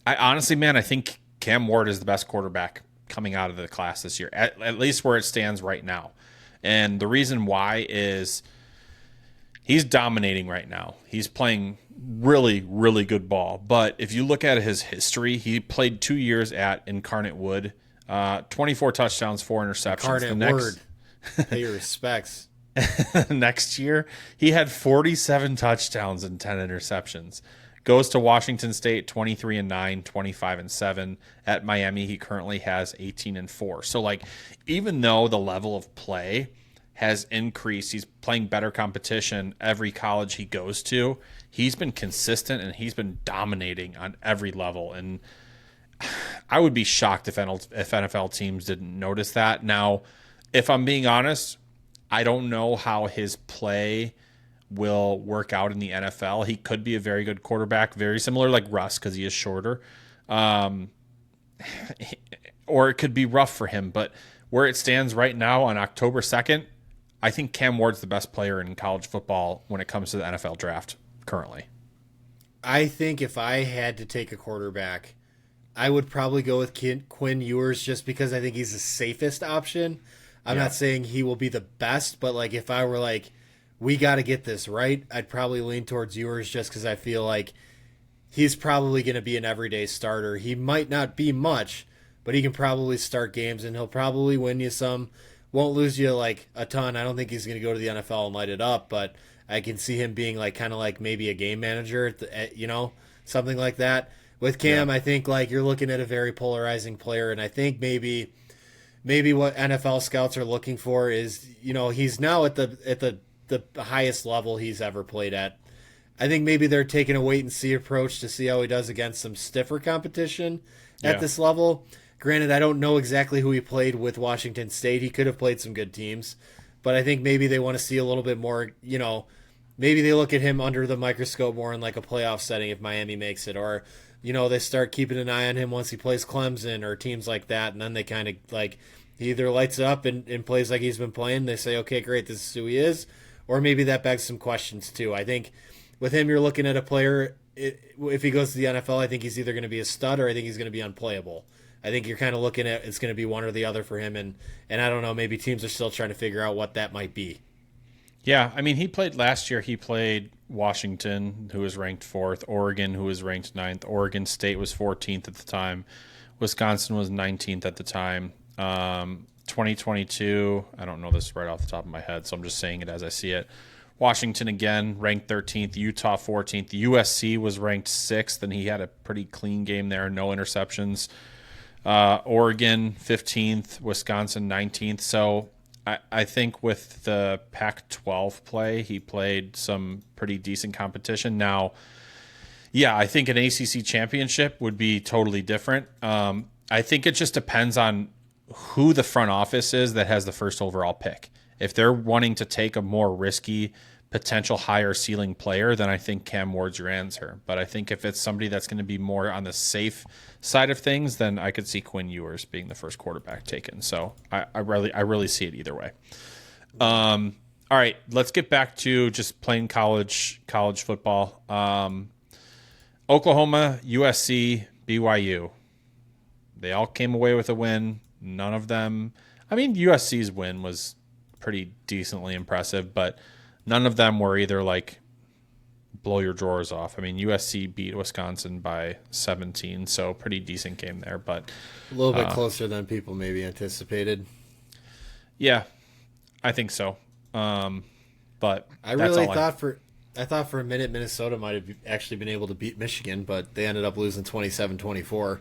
honestly, man, I think Cam Ward is the best quarterback coming out of the class this year, at least where it stands right now. And the reason why is he's dominating right now. He's playing really, really good ball. But if you look at his history, he played 2 years at Incarnate Wood, 24 touchdowns, 4 interceptions. Incarnate Word. Pay your respects. Next year, he had 47 touchdowns and 10 interceptions. Goes to Washington State, 23-9, 25-7. At Miami, he currently has 18-4. So, even though the level of play has increased, he's playing better competition every college he goes to. He's been consistent and he's been dominating on every level. And I would be shocked if NFL teams didn't notice that. Now, if I'm being honest, I don't know how his play will work out in the NFL. He could be a very good quarterback, very similar like Russ because he is shorter. Or it could be rough for him. But where it stands right now on October 2nd, I think Cam Ward's the best player in college football when it comes to the NFL draft currently. I think if I had to take a quarterback, I would probably go with Quinn Ewers just because I think he's the safest option. I'm not saying he will be the best, but if I were we got to get this right, I'd probably lean towards Ewers just because I feel like he's probably going to be an everyday starter. He might not be much, but he can probably start games and he'll probably win you some. Won't lose you a ton. I don't think he's going to go to the NFL and light it up, but I can see him being kind of maybe a game manager, something like that. With Cam, I think you're looking at a very polarizing player, and I think maybe what NFL scouts are looking for is he's now at the highest level he's ever played at. I think maybe they're taking a wait and see approach to see how he does against some stiffer competition at this level. Granted, I don't know exactly who he played with Washington State. He could have played some good teams, but I think maybe they want to see a little bit more, maybe they look at him under the microscope more in a playoff setting if Miami makes it, or, they start keeping an eye on him once he plays Clemson or teams like that, and then they kind of he either lights up and plays like he's been playing. They say, okay, great, this is who he is, or maybe that begs some questions too. I think with him, you're looking at a player if he goes to the NFL, I think he's either going to be a stud or I think he's going to be unplayable. I think you're kind of looking at it's going to be one or the other for him, and I don't know, maybe teams are still trying to figure out what that might be. Yeah, I mean, he played last year. He played Washington, who was ranked 4th, Oregon, who was ranked 9th, Oregon State was 14th at the time, Wisconsin was 19th at the time. 2022, I don't know this right off the top of my head, so I'm just saying it as I see it. Washington again, ranked 13th, Utah 14th, USC was ranked 6th, and he had a pretty clean game there, no interceptions. Oregon 15th, Wisconsin 19th. So I think with the Pac-12 play, he played some pretty decent competition. Now, yeah, I think an ACC championship would be totally different. I think it just depends on who the front office is that has the first overall pick. If they're wanting to take a more risky, potential higher ceiling player, then I think Cam Ward's your answer. But I think if it's somebody that's going to be more on the safe side of things, then I could see Quinn Ewers being the first quarterback taken. So I really see it either way. All right, let's get back to just playing college football. Oklahoma, USC, BYU. They all came away with a win. None of them. I mean, USC's win was pretty decently impressive, but none of them were either like blow your drawers off. I mean, USC beat Wisconsin by 17, so pretty decent game there, but a little bit closer than people maybe anticipated. Yeah, I think so. But I really thought for a minute Minnesota might have actually been able to beat Michigan, but they ended up losing 27-24.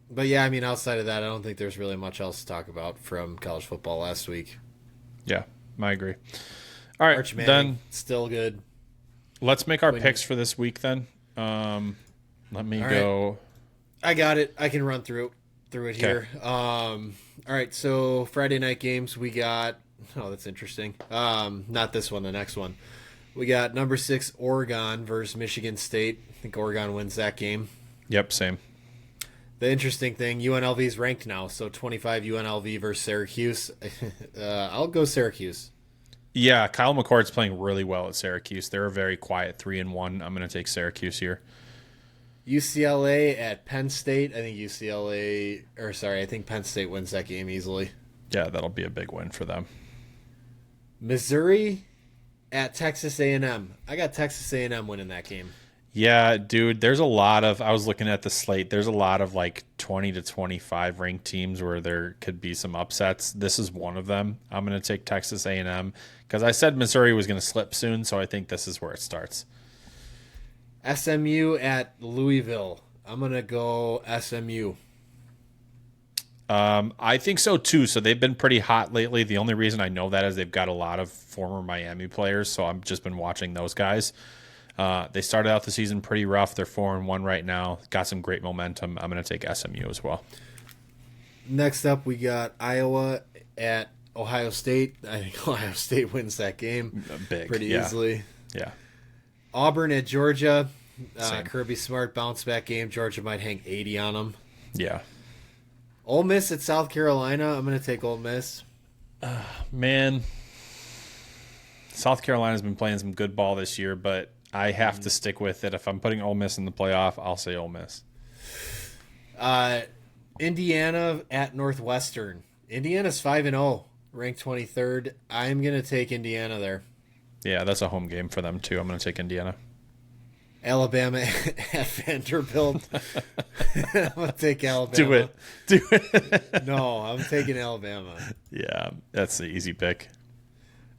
But yeah, I mean, outside of that, I don't think there's really much else to talk about from college football last week. Yeah, I agree. All right, Arch Manning, then still good. Let's make our picks for this week then. Let me go. I got it. I can run through it here. All right, so Friday night games we got. Oh, that's interesting. Not this one, the next one. We got number 6 Oregon versus Michigan State. I think Oregon wins that game. Yep, same. The interesting thing, UNLV is ranked now, so 25 UNLV versus Syracuse. I'll go Syracuse. Yeah, Kyle McCord's playing really well at Syracuse. They're a very quiet 3-1. I'm going to take Syracuse here. UCLA at Penn State. I think Penn State wins that game easily. Yeah, that'll be a big win for them. Missouri at Texas A&M. I got Texas A&M winning that game. Yeah, dude, there's a lot of, I was looking at the slate, there's a lot of like 20 to 25 ranked teams where there could be some upsets. This is one of them. I'm going to take Texas A&M because I said Missouri was going to slip soon, so I think this is where it starts. SMU at Louisville. I'm going to go SMU. I think so too. So they've been pretty hot lately. The only reason I know that is they've got a lot of former Miami players, so I've just been watching those guys. They started out the season pretty rough. They're 4-1 right now. Got some great momentum. I'm going to take SMU as well. Next up, we got Iowa at Ohio State. I think Ohio State wins that game pretty easily. Yeah. Auburn at Georgia. Kirby Smart bounce back game. Georgia might hang 80 on them. Yeah. Ole Miss at South Carolina. I'm going to take Ole Miss. Man, South Carolina's been playing some good ball this year, but I have to stick with it. If I'm putting Ole Miss in the playoff, I'll say Ole Miss. Indiana at Northwestern. Indiana's 5-0, ranked 23rd. I'm going to take Indiana there. Yeah, that's a home game for them, too. I'm going to take Indiana. Alabama at Vanderbilt. I'm going to take Alabama. Do it. No, I'm taking Alabama. Yeah, that's the easy pick.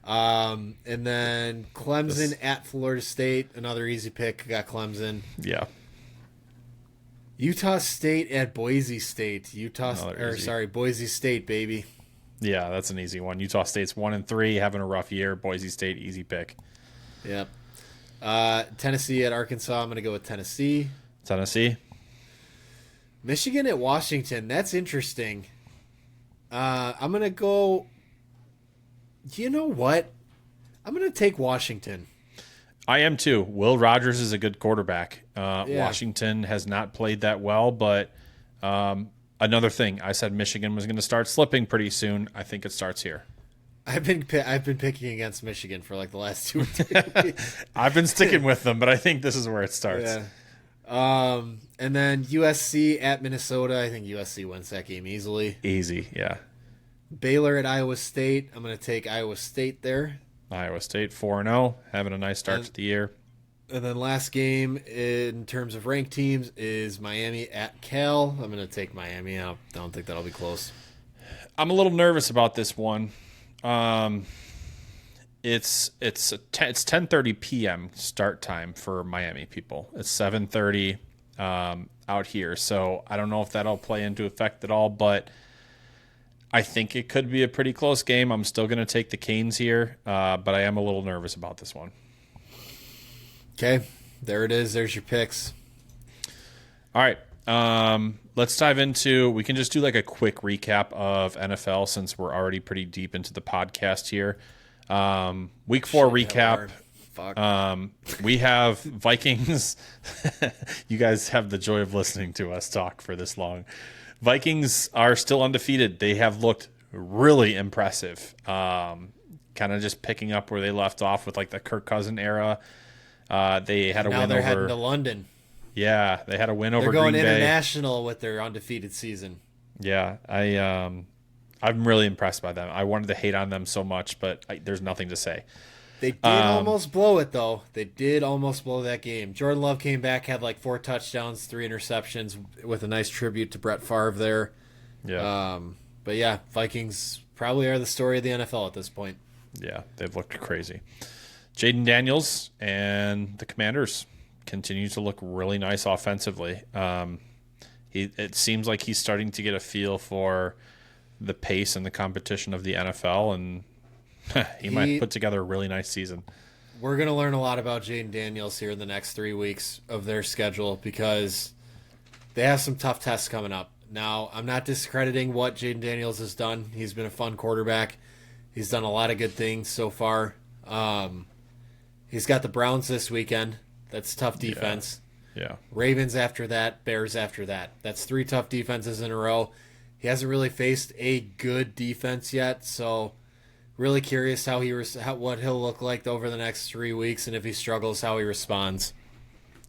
And then Clemson at Florida State, another easy pick. Got Clemson. Yeah. Utah State at Boise State. Boise State, baby. Yeah, that's an easy one. Utah State's 1-3, having a rough year. Boise State, easy pick. Yep. Tennessee at Arkansas. I'm going to go with Tennessee. Michigan at Washington. That's interesting. I'm going to go. You know what? I'm going to take Washington. I am too. Will Rogers is a good quarterback. Yeah. Washington has not played that well, but another thing, I said Michigan was going to start slipping pretty soon. I think it starts here. I've been picking against Michigan for like the last 2 or 3 weeks. I've been sticking with them, but I think this is where it starts. Yeah. And then USC at Minnesota. I think USC wins that game easily. Easy, yeah. Baylor at Iowa State. I'm going to take Iowa State there. Iowa State 4-0, having a nice start to the year. And then last game in terms of ranked teams is Miami at Cal. I'm going to take Miami. I don't think that'll be close. I'm a little nervous about this one. It's 10:30 p.m. start time for Miami people. It's 7:30 out here, so I don't know if that'll play into effect at all, but I think it could be a pretty close game. I'm still going to take the Canes here, but I am a little nervous about this one. Okay, there it is. There's your picks. All right. Let's dive into, we can just do like a quick recap of NFL since we're already pretty deep into the podcast here. Week 4 recap. We have Vikings. You guys have the joy of listening to us talk for this long. Vikings are still undefeated. They have looked really impressive. Kind of just picking up where they left off with like the Kirk Cousin era. They had a win over. Now they're heading to London. Yeah, they had a win over Green Bay. They're going international with their undefeated season. Yeah, I'm really impressed by them. I wanted to hate on them so much, but there's nothing to say. They did almost blow it, though. They did almost blow that game. Jordan Love came back, had like 4 touchdowns, 3 interceptions, with a nice tribute to Brett Favre there. Yeah. But yeah, Vikings probably are the story of the NFL at this point. Yeah, they've looked crazy. Jaden Daniels and the Commanders continue to look really nice offensively. It seems like he's starting to get a feel for the pace and the competition of the NFL, and he might put together a really nice season. We're going to learn a lot about Jaden Daniels here in the next 3 weeks of their schedule because they have some tough tests coming up. Now, I'm not discrediting what Jaden Daniels has done. He's been a fun quarterback. He's done a lot of good things so far. He's got the Browns this weekend. That's tough defense. Yeah. Ravens after that, Bears after that. That's 3 tough defenses in a row. He hasn't really faced a good defense yet, so really curious what he'll look like over the next 3 weeks, and if he struggles, how he responds.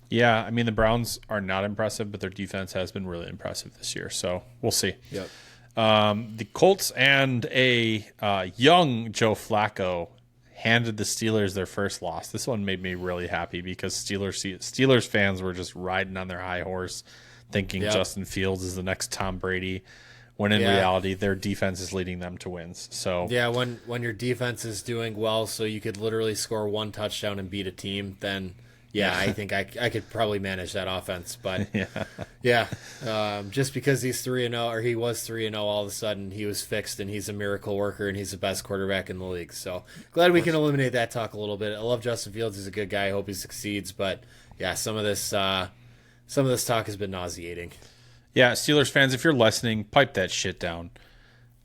Yeah, I mean, the Browns are not impressive, but their defense has been really impressive this year, so we'll see. Yep. The Colts and a young Joe Flacco handed the Steelers their first loss. This one made me really happy because Steelers fans were just riding on their high horse thinking Justin Fields is the next Tom Brady, when in reality their defense is leading them to wins. So yeah, when your defense is doing well so you could literally score 1 touchdown and beat a team, then I think I could probably manage that offense. But just because he's 3-0 or he was 3-0, all of a sudden he was fixed and he's a miracle worker and he's the best quarterback in the league. So glad we can eliminate that talk a little bit. I love Justin Fields. He's a good guy. I hope he succeeds. But yeah, some of this talk has been nauseating. Yeah, Steelers fans, if you're listening, pipe that shit down.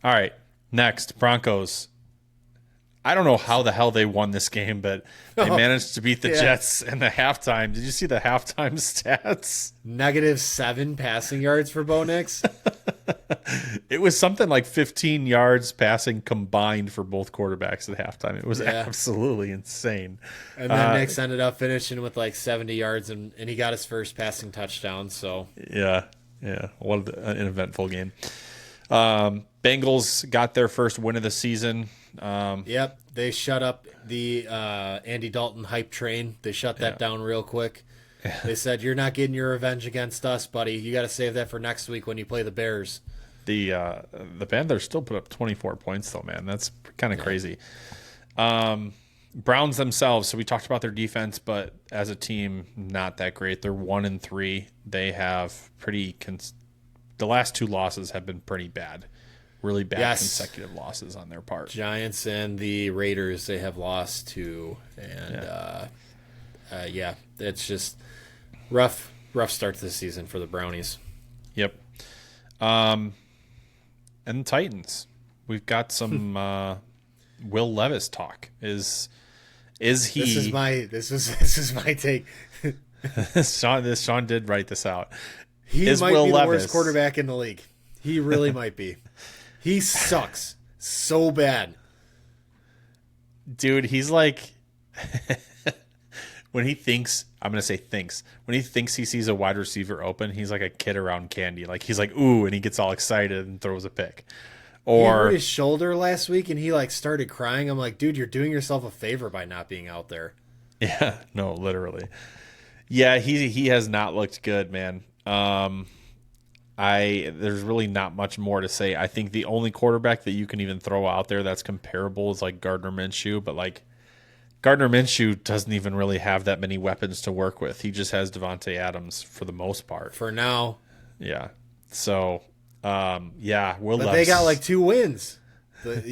All right, next, Broncos. I don't know how the hell they won this game, but they managed to beat the Jets in the halftime. Did you see the halftime stats? -7 passing yards for Bo Nix. It was something like 15 yards passing combined for both quarterbacks at halftime. It was absolutely insane. And then Nix ended up finishing with like 70 yards, and he got his first passing touchdown. So yeah, what an eventful game. Bengals got their first win of the season. Yep, they shut up the Andy Dalton hype train. They shut that down real quick. They said, "You're not getting your revenge against us, buddy. You got to save that for next week when you play the Bears." The Panthers still put up 24 points though, man. That's kind of crazy. Browns themselves. So we talked about their defense, but as a team, not that great. They're 1-3. They have the last 2 losses have been pretty bad. Really bad consecutive losses on their part. Giants and the Raiders they have lost to, and it's just rough start to the season for the Brownies. Yep. And the Titans. We've got some Will Levis talk. Is he? This is my take. Sean did write this out. He might be the worst quarterback in the league. He really might be. He sucks so bad. Dude, he's like when he thinks, I'm going to say thinks, when he thinks he sees a wide receiver open, he's like a kid around candy. Like he's like, ooh, and he gets all excited and throws a pick. He hurt Or, his shoulder last week and he like started crying. I'm like, dude, you're doing yourself a favor by not being out there. yeah, no, literally. Yeah, he has not looked good, man. There's really not much more to say. I think the only quarterback that you can even throw out there that's comparable is like Gardner Minshew, but like Gardner Minshew doesn't even really have that many weapons to work with. He just has Devontae Adams for the most part. For now. Yeah. So, yeah, Will But Levis. they got like 2 wins. Dude.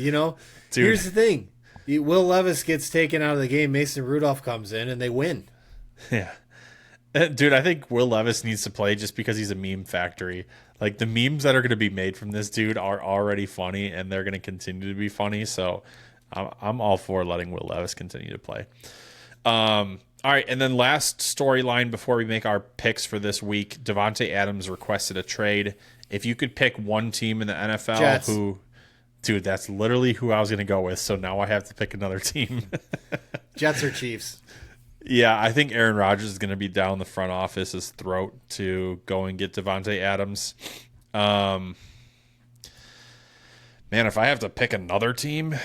Here's the thing. Will Levis gets taken out of the game. Mason Rudolph comes in and they win. Yeah. Dude, I think Will Levis needs to play just because he's a meme factory. Like the memes that are going to be made from this dude are already funny and they're going to continue to be funny. So I'm all for letting Will Levis continue to play. All right. And then last storyline before we make our picks for this week, Devontae Adams requested a trade. If you could pick one team in the NFL Jets. Dude, that's literally who I was going to go with. So now I have to pick another team. Jets or Chiefs? Yeah, I think Aaron Rodgers is going to be down the front office's throat to go and get Devontae Adams. Man, if I have to pick another team,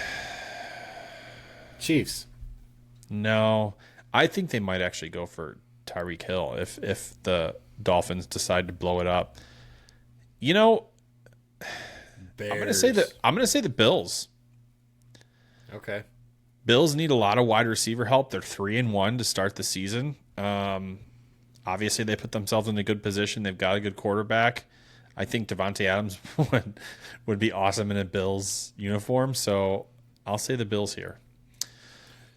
Chiefs. no. I think they might actually go for Tyreek Hill if the Dolphins decide to blow it up. You know, Bears. I'm going to say the Bills. Okay. Bills need a lot of wide receiver help. They're 3-1 to start the season. Obviously, they put themselves in a good position. They've got a good quarterback. I think Devontae Adams would be awesome in a Bills uniform. So I'll say the Bills here.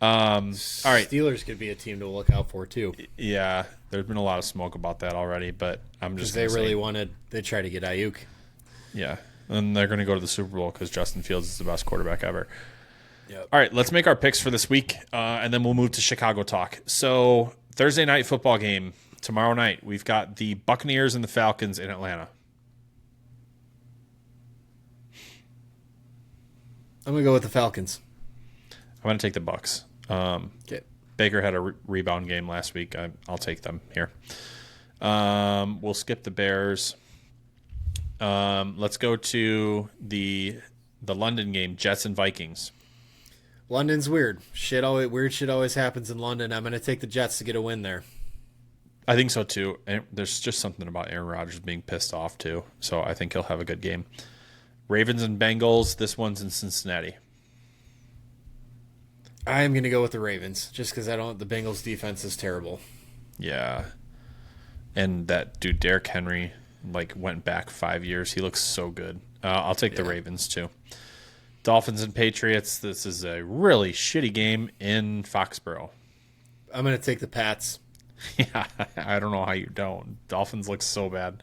All right. Steelers could be a team to look out for too. Yeah, there's been a lot of smoke about that already, but I'm just Because gonna they tried to get Ayuk. yeah, and they're going to go to the Super Bowl because Justin Fields is the best quarterback ever. Yep. All right, let's make our picks for this week, and then we'll move to Chicago talk. So Thursday night football game tomorrow night. We've got the Buccaneers and the Falcons in Atlanta. I'm going to go with the Falcons. I'm going to take the Bucs. Okay. Baker had a rebound game last week. I'll take them here. We'll skip the Bears. Let's go to the London game, Jets and Vikings. London's weird. Weird shit always happens in London. I'm going to take the Jets to get a win there. I think so too. And there's just something about Aaron Rodgers being pissed off too. So I think he'll have a good game. Ravens and Bengals. This one's in Cincinnati. I am going to go with the Ravens just because the Bengals defense is terrible. Yeah. And that dude, Derrick Henry, went back 5 years. He looks so good. I'll take the Ravens too. Dolphins and Patriots. This is a really shitty game in Foxborough. I'm going to take the Pats. Yeah, I don't know how you don't. Dolphins look so bad.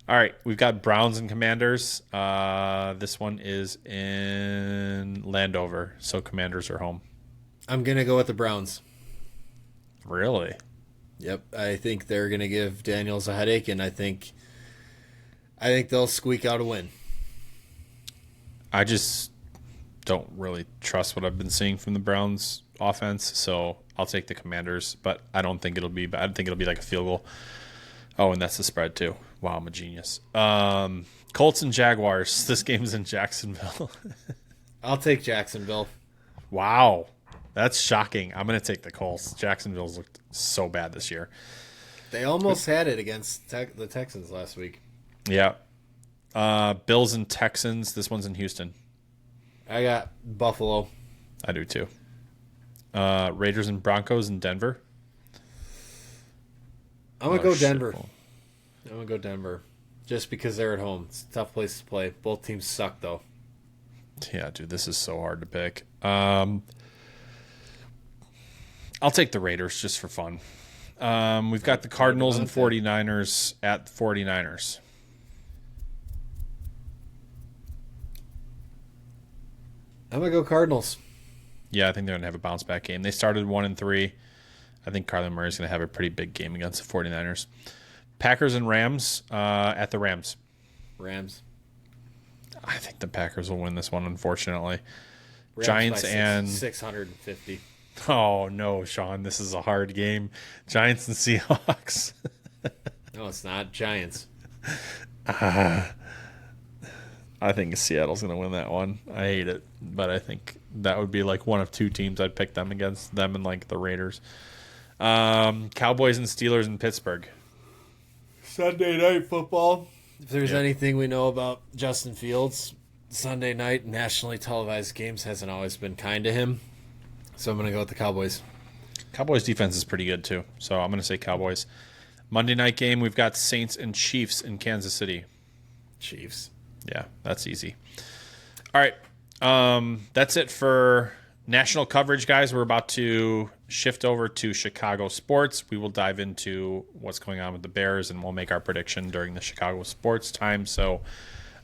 All right, we've got Browns and Commanders. This one is in Landover, so Commanders are home. I'm going to go with the Browns. Really? Yep, I think they're going to give Daniels a headache, and I think they'll squeak out a win. I just don't really trust what I've been seeing from the Browns offense, so I'll take the Commanders, but I don't think it'll be bad. I think it'll be like a field goal. Oh, and that's the spread too. Wow, I'm a genius. Colts and Jaguars. This game's in Jacksonville. I'll take Jacksonville. Wow. That's shocking. I'm going to take the Colts. Jacksonville's looked so bad this year. They almost had it against the Texans last week. Yeah. Bills and Texans. This one's in Houston. I got Buffalo. I do too. Raiders and Broncos in Denver. I'm going to go Denver. I'm going to go Denver. Just because they're at home. It's a tough place to play. Both teams suck, though. Yeah, dude, this is so hard to pick. I'll take the Raiders just for fun. We've got the Cardinals and 49ers at 49ers. I'm going to go Cardinals. Yeah, I think they're going to have a bounce back game. They started 1-3. I think Kyler Murray's going to have a pretty big game against the 49ers. Packers and Rams at the Rams. Rams. I think the Packers will win this one, unfortunately. Giants and 650. Oh no, Sean, this is a hard game. Giants and Seahawks. No, it's not. Giants. I think Seattle's going to win that one. I hate it, but I think that would be like one of two teams I'd pick them against them and like the Raiders. Cowboys and Steelers in Pittsburgh. Sunday night football. If there's anything we know about Justin Fields, Sunday night nationally televised games hasn't always been kind to him. So I'm going to go with the Cowboys. Cowboys defense is pretty good too, so I'm going to say Cowboys. Monday night game, we've got Saints and Chiefs in Kansas City. Chiefs. Yeah, that's easy. All right. That's it for national coverage, guys. We're about to shift over to Chicago sports. We will dive into what's going on with the Bears, and we'll make our prediction during the Chicago sports time. So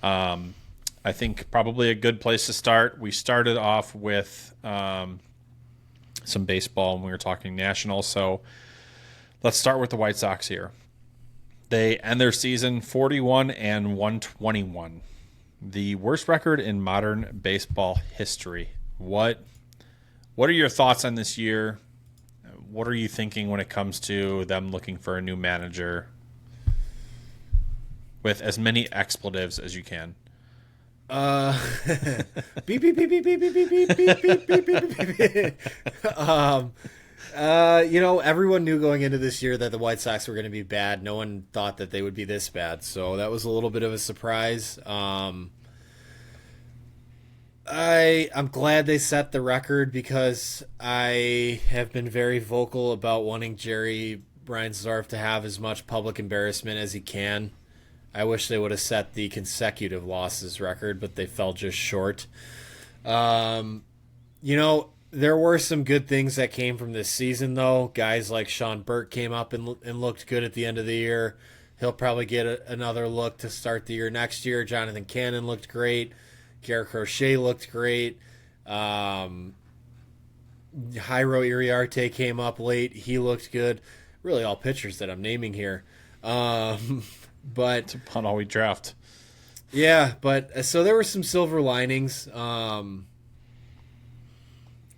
I think probably a good place to start. We started off with some baseball, and we were talking national. So let's start with the White Sox here. They end their season 41-121. The worst record in modern baseball history. What are your thoughts on this year? What are you thinking when it comes to them looking for a new manager with as many expletives as you can? Beep beep beep beep beep beep beep beep beep beep beep beep beep. Everyone knew going into this year that the White Sox were going to be bad. No one thought that they would be this bad, so that was a little bit of a surprise. I'm glad they set the record because I have been very vocal about wanting Jerry Reinsdorf to have as much public embarrassment as he can. I wish they would have set the consecutive losses record, but they fell just short. There were some good things that came from this season, though. Guys like Sean Burke came up and looked good at the end of the year. He'll probably get another look to start the year next year. Jonathan Cannon looked great. Garrett Crochet looked great. Jairo Iriarte came up late. He looked good. Really all pitchers that I'm naming here. But It's upon all we draft. Yeah, but so there were some silver linings.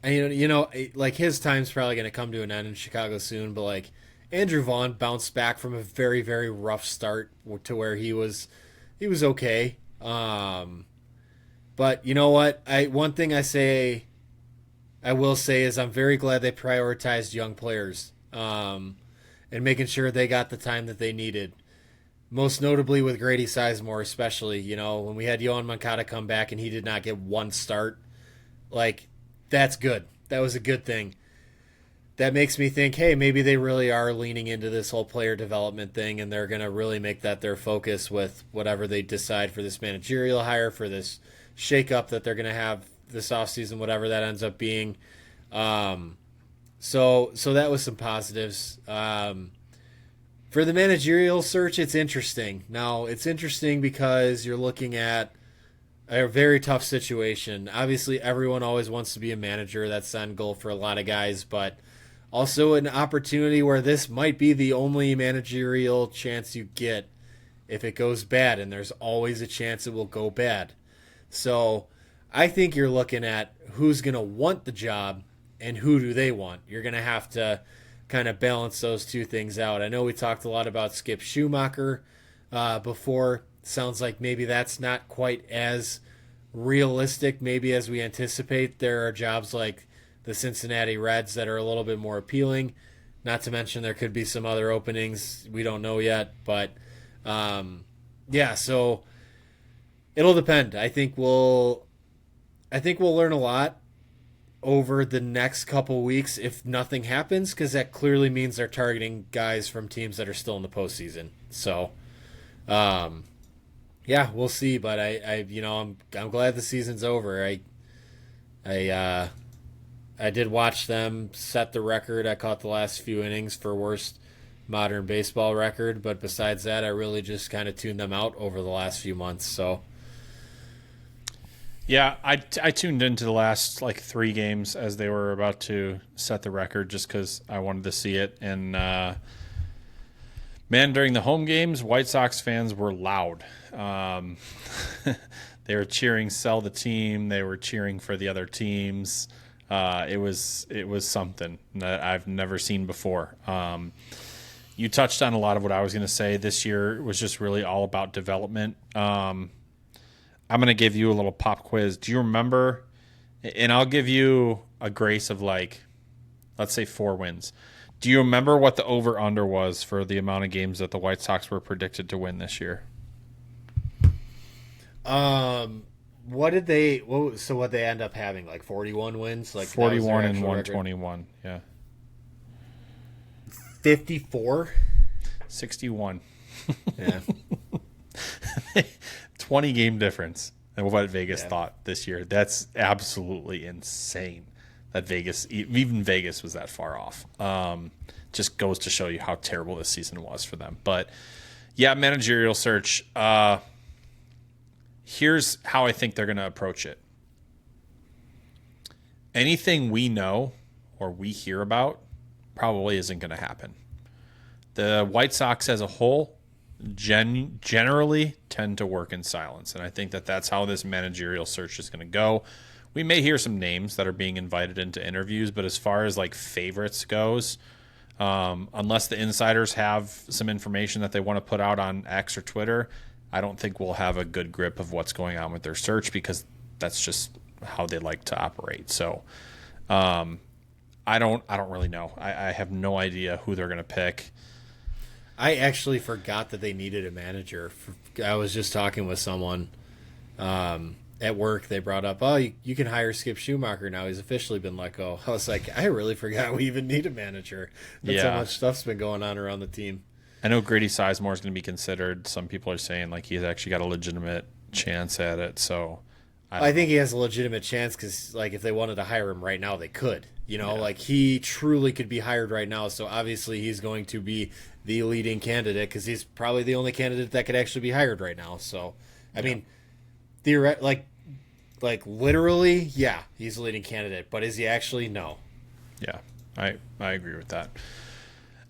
Like his time's probably going to come to an end in Chicago soon, but like Andrew Vaughn bounced back from a very, very rough start to where he was okay. But you know what? One thing I will say is I'm very glad they prioritized young players, and making sure they got the time that they needed. Most notably with Grady Sizemore, especially, when we had Yohan Moncada come back and he did not get one start, like, that's good. That was a good thing. That makes me think, hey, maybe they really are leaning into this whole player development thing, and they're going to really make that their focus with whatever they decide for this managerial hire, for this shakeup that they're going to have this offseason, whatever that ends up being. So that was some positives. For the managerial search, it's interesting. Now, it's interesting because you're looking at a very tough situation. Obviously, everyone always wants to be a manager. That's the end goal for a lot of guys, but also an opportunity where this might be the only managerial chance you get if it goes bad, and there's always a chance it will go bad. So I think you're looking at who's going to want the job and who do they want. You're going to have to kind of balance those two things out. I know we talked a lot about Skip Schumacher before. Sounds like maybe that's not quite as realistic maybe as we anticipate. There are jobs like the Cincinnati Reds that are a little bit more appealing. Not to mention there could be some other openings we don't know yet. But so it'll depend. I think we'll learn a lot over the next couple weeks if nothing happens, because that clearly means they're targeting guys from teams that are still in the postseason. So, we'll see. But I'm glad the season's over. I did watch them set the record. I caught the last few innings for worst modern baseball record, but besides that, I really just kind of tuned them out over the last few months. So. Yeah, I tuned into the last 3 games as they were about to set the record just because I wanted to see it. And, man, during the home games, White Sox fans were loud. They were cheering "Sell the team." They were cheering for the other teams. It was something that I've never seen before. You touched on a lot of what I was going to say. This year was just really all about development. I'm going to give you a little pop quiz. Do you remember? And I'll give you a grace of like, let's say 4 wins. Do you remember what the over-under was for the amount of games that the White Sox were predicted to win this year? What they end up having? Like 41 wins? Like 41 and 121, yeah. 54? 61. Yeah. 20 game difference and what Vegas thought this year. That's absolutely insane that even Vegas was that far off. Just goes to show you how terrible this season was for them. But yeah, managerial search. Here's how I think they're going to approach it. Anything we know or we hear about probably isn't going to happen. The White Sox as a whole generally tend to work in silence, and I think that that's how this managerial search is going to go. We may hear some names that are being invited into interviews, but as far as like favorites goes, unless the insiders have some information that they want to put out on X or Twitter, I don't think we'll have a good grip of what's going on with their search because that's just how they like to operate. So I don't really know. I have no idea who they're going to pick. I actually forgot that they needed a manager. I was just talking with someone at work. They brought up, you can hire Skip Schumacher now. He's officially been let go. I was like, I really forgot we even need a manager. That's how much stuff's been going on around the team. I know Grady Sizemore is going to be considered. Some people are saying like he's actually got a legitimate chance at it. So I think he has a legitimate chance because like if they wanted to hire him right now, they could. Like he truly could be hired right now. So obviously he's going to be the leading candidate because he's probably the only candidate that could actually be hired right now. So, I mean, like literally, yeah, he's the leading candidate. But is he actually? No. Yeah, I agree with that.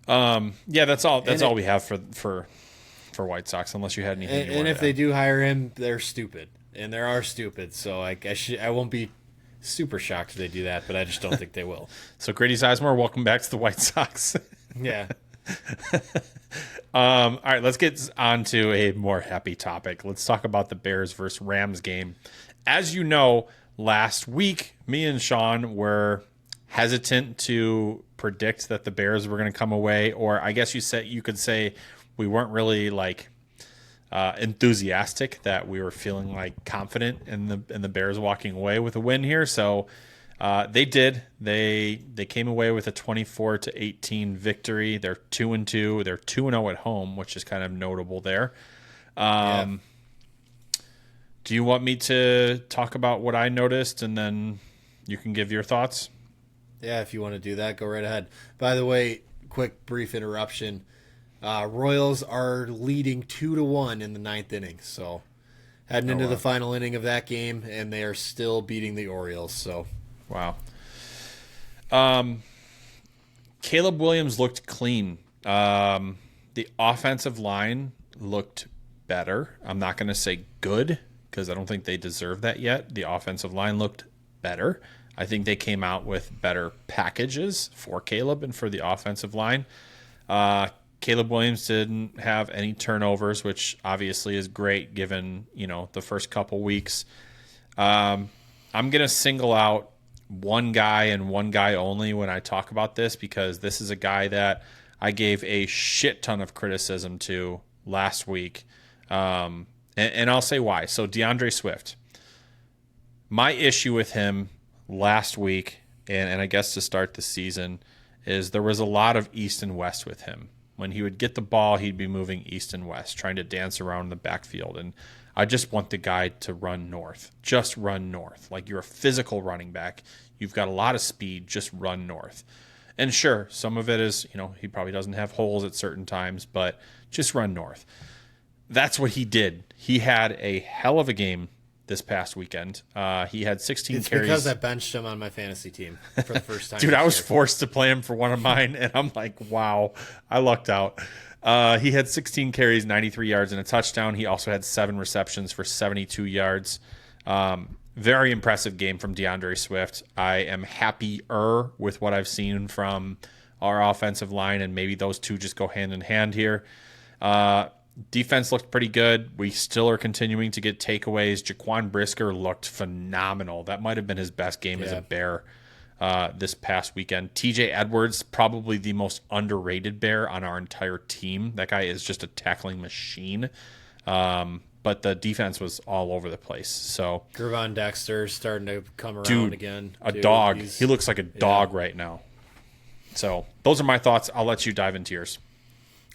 Yeah, that's all. That's all we have for White Sox, unless you had anything. And if they do hire him, they're stupid, and there are stupid. So I won't be super shocked if they do that, but I just don't think they will. So Grady Sizemore, welcome back to the White Sox. Yeah. All right, let's get on to a more happy topic. Let's talk about the Bears versus Rams game. As you know, last week, me and Sean were hesitant to predict that the Bears were going to come away, or I guess you could say we weren't really like enthusiastic that we were feeling like confident in the Bears walking away with a win here. So they did. They came away with a 24-18 victory. They're 2-2. They're 2-0 at home, which is kind of notable there. Do you want me to talk about what I noticed and then you can give your thoughts? Yeah, if you want to do that, go right ahead. By the way, quick brief interruption. Royals are leading 2-1 in the 9th inning, so heading into the final inning of that game, and they are still beating the Orioles. So, wow. Caleb Williams looked clean. The offensive line looked better. I'm not going to say good because I don't think they deserve that yet. The offensive line looked better. I think they came out with better packages for Caleb and for the offensive line. Caleb Williams didn't have any turnovers, which obviously is great given, the first couple weeks. I'm going to single out one guy and one guy only when I talk about this because this is a guy that I gave a shit ton of criticism to last week. And I'll say why. So DeAndre Swift. My issue with him last week, and I guess to start the season, is there was a lot of east and west with him. When he would get the ball, he'd be moving east and west, trying to dance around the backfield. And I just want the guy to run north. Just run north. Like you're a physical running back. You've got a lot of speed. Just run north. And sure, some of it is, he probably doesn't have holes at certain times, but just run north. That's what he did. He had a hell of a game this past weekend. He had 16 carries. Because I benched him on my fantasy team for the first time. Dude, I was forced to play him for one of mine, and I'm like, wow, I lucked out. He had 16 carries, 93 yards, and a touchdown. He also had 7 receptions for 72 yards. Very impressive game from DeAndre Swift. I am happier with what I've seen from our offensive line, and maybe those two just go hand in hand here. Defense looked pretty good. We still are continuing to get takeaways. Jaquan Brisker looked phenomenal. That might have been his best game as a Bear this past weekend. TJ Edwards, probably the most underrated Bear on our entire team. That guy is just a tackling machine. But the defense was all over the place. So Gervon Dexter starting to come around again. A dog. He looks like a dog right now. So those are my thoughts. I'll let you dive into yours.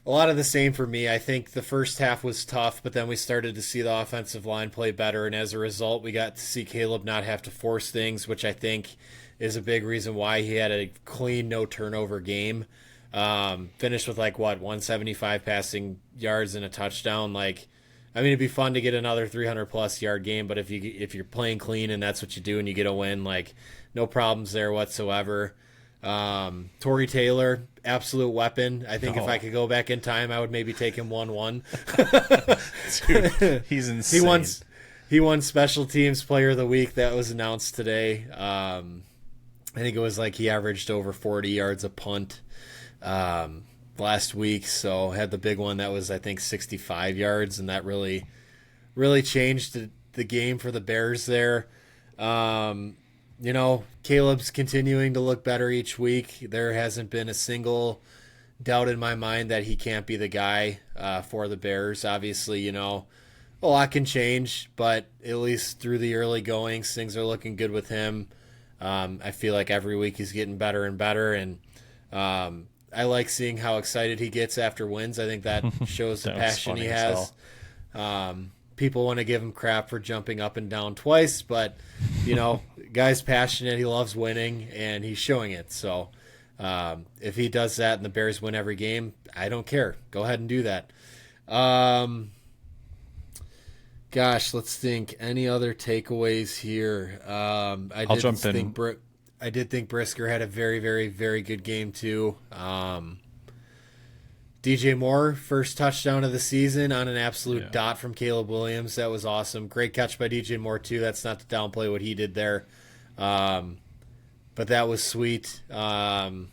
A lot of the same for me. I think the first half was tough, but then we started to see the offensive line play better, and as a result, we got to see Caleb not have to force things, which I think is a big reason why he had a clean, no turnover game. Finished with 175 passing yards and a touchdown. It'd be fun to get another 300-plus yard game, but if you're playing clean and that's what you do and you get a win, no problems there whatsoever. Torrey Taylor, absolute weapon. I think if I could go back in time, I would maybe take him 1-1. Dude, he's insane. He won Special Teams Player of the Week. That was announced today. I think it was he averaged over 40 yards a punt last week, so had the big one that was I think 65 yards, and that really changed the game for the Bears there. Caleb's continuing to look better each week. There hasn't been a single doubt in my mind that he can't be the guy for the Bears. Obviously, a lot can change, but at least through the early goings, things are looking good with him. I feel like every week he's getting better and better, and I like seeing how excited he gets after wins. I think that shows the passion he has. People want to give him crap for jumping up and down twice, but, guy's passionate. He loves winning, and he's showing it. So if he does that and the Bears win every game, I don't care. Go ahead and do that. Gosh, let's think. Any other takeaways here? I'll jump in. I did think Brisker had a very, very, very good game, too. DJ Moore, first touchdown of the season on an absolute dot from Caleb Williams. That was awesome. Great catch by DJ Moore, too. That's not to downplay what he did there. But that was sweet. Caleb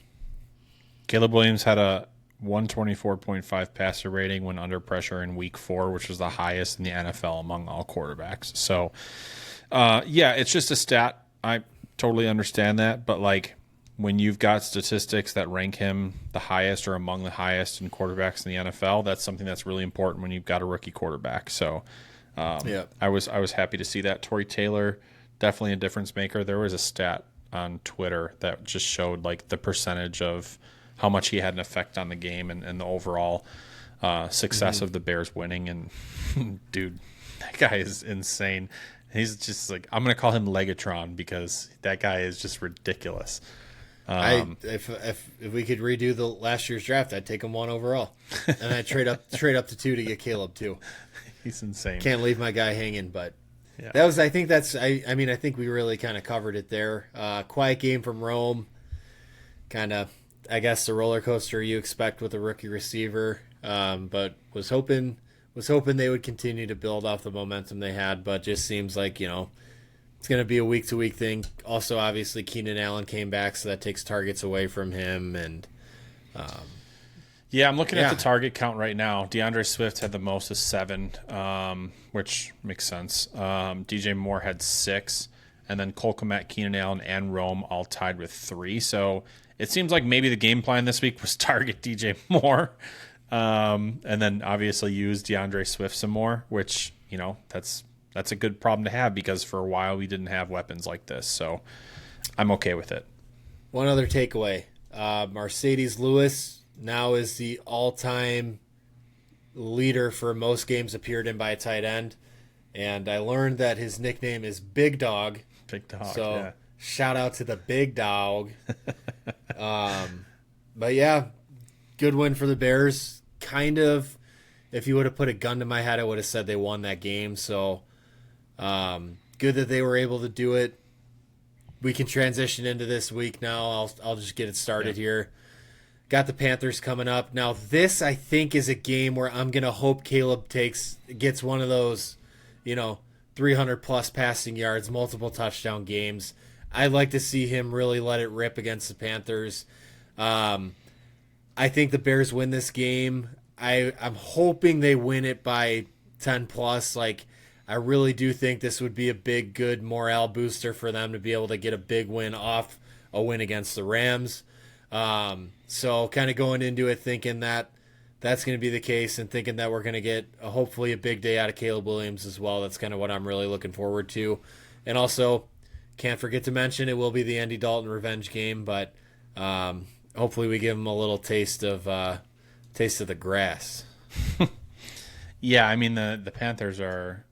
Williams had a 124.5 passer rating when under pressure in week 4, which was the highest in the NFL among all quarterbacks. So, it's just a stat. I totally understand that, but when you've got statistics that rank him the highest or among the highest in quarterbacks in the NFL, that's something that's really important when you've got a rookie quarterback. So I was happy to see that. Torrey Taylor, definitely a difference maker. There was a stat on Twitter that just showed the percentage of how much he had an effect on the game and the overall success of the Bears winning. And dude, that guy is insane. He's just I'm going to call him Legatron because that guy is just ridiculous. If we could redo the last year's draft, I'd take him 1 overall, and I'd trade up to 2 to get Caleb 2. He's insane. Can't leave my guy hanging, but that was. I think that's. I think we really kind of covered it there. Quiet game from Rome. Kind of, I guess, the roller coaster you expect with a rookie receiver. But was hoping they would continue to build off the momentum they had, but just seems like it's going to be a week-to-week thing. Also, obviously, Keenan Allen came back, so that takes targets away from him. And I'm looking at the target count right now. DeAndre Swift had the most of 7, which makes sense. DJ Moore had 6, and then Cole Kmet, Keenan Allen, and Rome all tied with 3. So it seems like maybe the game plan this week was target DJ Moore, and then obviously use DeAndre Swift some more, which, that's a good problem to have because for a while we didn't have weapons like this. So I'm okay with it. One other takeaway. Mercedes Lewis now is the all-time leader for most games appeared in by a tight end. And I learned that his nickname is Big Dog. Big Dog, so shout out to the Big Dog. But good win for the Bears. Kind of, if you would have put a gun to my head, I would have said they won that game. So good that they were able to do it. We can transition into this week now. I'll just get it started here. Got the Panthers coming up. Now, this, I think, is a game where I'm going to hope Caleb gets one of those, 300-plus passing yards, multiple touchdown games. I'd like to see him really let it rip against the Panthers. I think the Bears win this game. I'm hoping they win it by 10-plus. I really do think this would be a big, good morale booster for them to be able to get a big win off a win against the Rams. So kind of going into it thinking that that's going to be the case and thinking that we're going to get hopefully a big day out of Caleb Williams as well. That's kind of what I'm really looking forward to. And also, can't forget to mention it will be the Andy Dalton revenge game, but hopefully we give him a little taste of the grass. Yeah, I mean the Panthers are,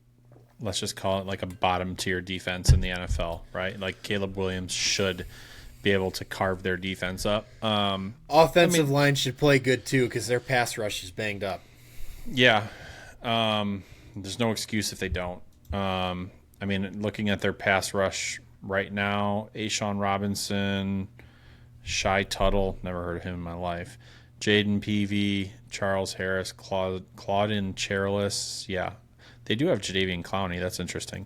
let's just call it like a bottom tier defense in the NFL, right? Like Caleb Williams should be able to carve their defense up. Offensive line should play good too because their pass rush is banged up. Yeah, there's no excuse if they don't. Looking at their pass rush right now, Ashawn Robinson, Shai Tuttle, never heard of him in my life, Jaden Peavy, Charles Harris, Claudin Charles. Yeah, they do have Jadeveon Clowney. That's interesting.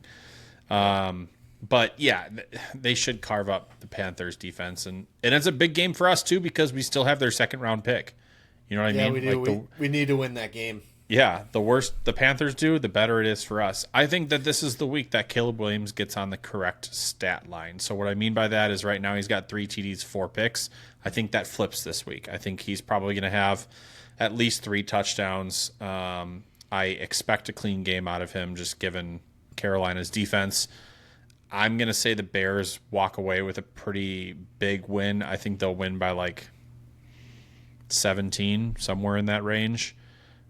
But yeah, they should carve up the Panthers defense. And it's a big game for us too because we still have their second round pick. You know what I mean? We do. We need to win that game. Yeah, the worse the Panthers do, the better it is for us. I think that this is the week that Caleb Williams gets on the correct stat line. So what I mean by that is right now he's got 3 TDs, 4 picks. I think that flips this week. I think he's probably going to have at least 3 touchdowns. I expect a clean game out of him just given Carolina's defense. I'm going to say the Bears walk away with a pretty big win. I think they'll win by like 17, somewhere in that range.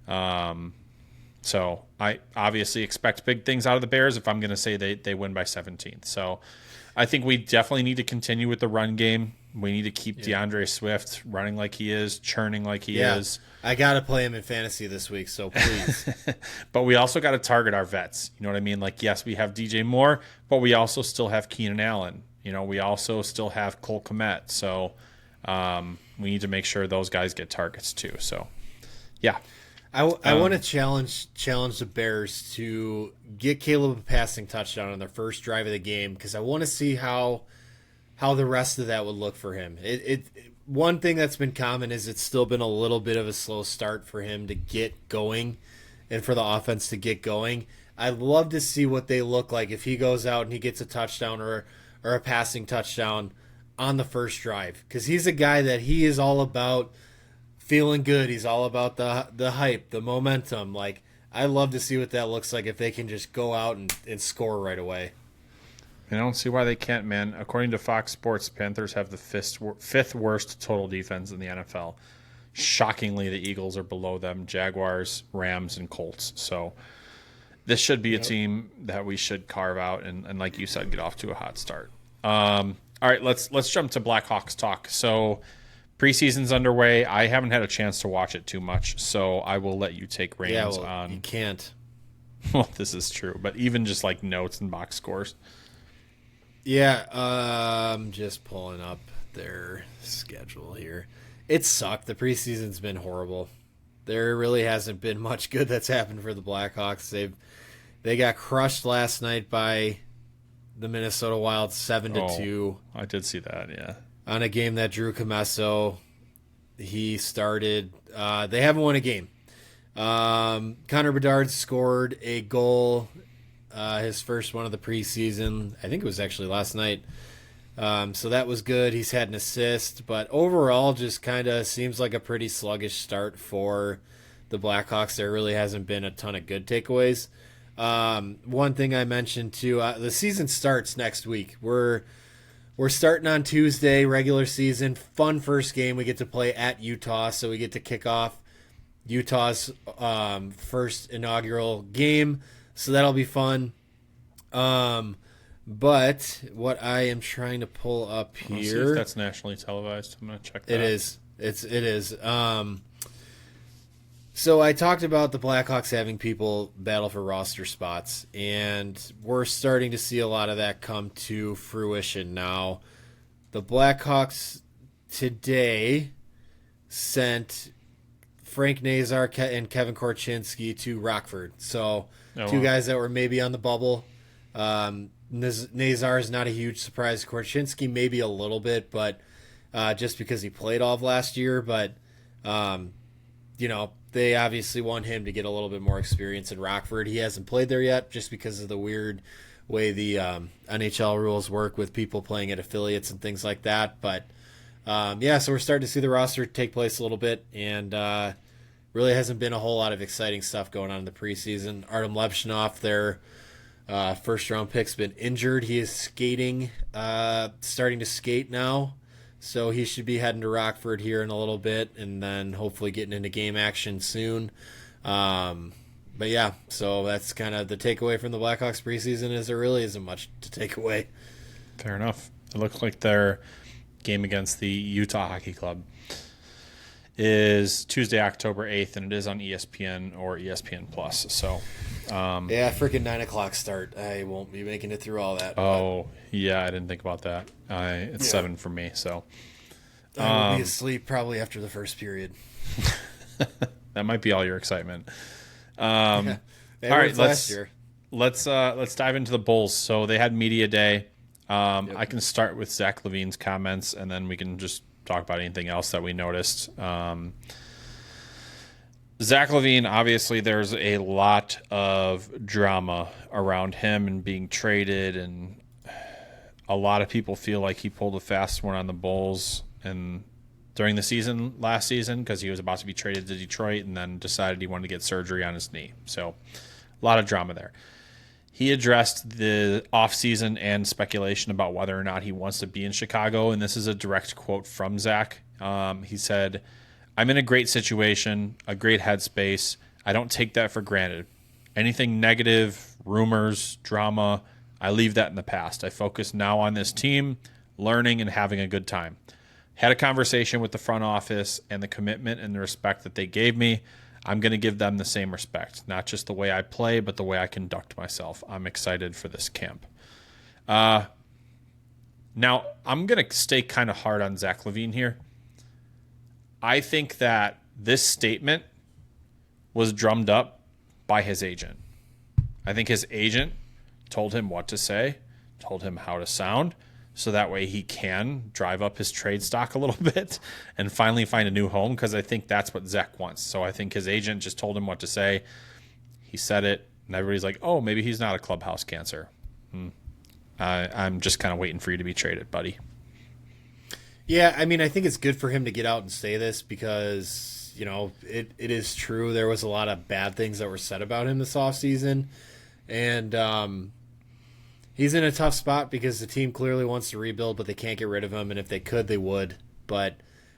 So I obviously expect big things out of the Bears if I'm going to say they win by 17. So I think we definitely need to continue with the run game. We need to keep DeAndre Swift running like he is, churning like he is. I got to play him in fantasy this week, so please. But we also got to target our vets. You know what I mean? Like, yes, we have DJ Moore, but we also still have Keenan Allen. We also still have Cole Kmet. So we need to make sure those guys get targets too. So, yeah. I want to challenge the Bears to get Caleb a passing touchdown on their first drive of the game because I want to see how the rest of that would look for him. One thing that's been common is it's still been a little bit of a slow start for him to get going and for the offense to get going. I'd love to see what they look like if he goes out and he gets a touchdown or a passing touchdown on the first drive because he's a guy that he is all about feeling good. He's all about the hype, the momentum. Like, I love to see what that looks like if they can just go out and score right away. I don't see why they can't, man. According to Fox Sports, Panthers have the fifth worst total defense in the NFL. Shockingly, the Eagles are below them, Jaguars, Rams, and Colts. So this should be a team that we should carve out and like you said, get off to a hot start. All right, let's jump to Blackhawks talk. So preseason's underway. I haven't had a chance to watch it too much, so I will let you take reins on. You can't. Well, this is true, but even just like notes and box scores. Yeah, I'm just pulling up their schedule here. It sucked. The preseason's been horrible. There really hasn't been much good that's happened for the Blackhawks. They got crushed last night by the Minnesota Wild 7-2. I did see that, yeah. On a game that Drew Comesso, he started. They haven't won a game. Connor Bedard scored a goal, his first one of the preseason. I think it was actually last night. So that was good. He's had an assist, but overall just kind of seems like a pretty sluggish start for the Blackhawks. There really hasn't been a ton of good takeaways. One thing I mentioned too, the season starts next week. We're starting on Tuesday, regular season, fun first game. We get to play at Utah, so we get to kick off Utah's first inaugural game. So that'll be fun. But what I am trying to pull up here, see if that's nationally televised. I'm gonna check that. It is. It is. So I talked about the Blackhawks having people battle for roster spots, and we're starting to see a lot of that come to fruition now. The Blackhawks today sent Frank Nazar and Kevin Korchinski to Rockford. So Oh, two wow. guys that were maybe on the bubble. Nazar is not a huge surprise. Korchinski maybe a little bit, but just because he played all of last year. But they obviously want him to get a little bit more experience in Rockford. He hasn't played there yet, just because of the weird way the NHL rules work with people playing at affiliates and things like that. But so we're starting to see the roster take place a little bit, and really hasn't been a whole lot of exciting stuff going on in the preseason. Artem Lepshinov, their first round pick's been injured. He is skating, starting to skate now. So he should be heading to Rockford here in a little bit, and then hopefully getting into game action soon. But yeah, so that's kind of the takeaway from the Blackhawks preseason, is there really isn't much to take away. Fair enough. It looks like their game against the Utah Hockey Club is Tuesday, October 8th, and it is on ESPN or ESPN Plus. So, yeah, freaking 9 o'clock start. I won't be making it through all that. oh, yeah, I didn't think about that. It's 7 for me, so. I will be asleep probably after the first period. That might be all your excitement. Yeah. All right, last year. let's dive into the Bulls. So they had media day. I can start with Zach LaVine's comments, and then we can just talk about anything else that we noticed. Zach LaVine, obviously, there's a lot of drama around him and being traded, and a lot of people feel like he pulled a fast one on the Bulls and during the season last season, because he was about to be traded to Detroit and then decided he wanted to get surgery on his knee. So a lot of drama there. He addressed the offseason and speculation about whether or not he wants to be in Chicago, and this is a direct quote from Zach. He said, "I'm in a great situation, a great headspace. I don't take that for granted. Anything negative, rumors, drama, I leave that in the past. I focus now on this team, learning and having a good time. Had a conversation with the front office, and the commitment and the respect that they gave me, I'm going to give them the same respect, not just the way I play, but the way I conduct myself. I'm excited for this camp." Now, I'm going to stay kind of hard on Zach LaVine here. I think that this statement was drummed up by his agent. I think his agent told him what to say, told him how to sound, so that way he can drive up his trade stock a little bit and finally find a new home, because I think that's what Zach wants. So I think his agent just told him what to say. He said it, and everybody's like, oh, maybe he's not a clubhouse cancer. I'm just kind of waiting for you to be traded, buddy. Yeah, I mean, I think it's good for him to get out and say this, because, it is true. There was a lot of bad things that were said about him this offseason. And he's in a tough spot because the team clearly wants to rebuild, but they can't get rid of him. And if they could, they would. But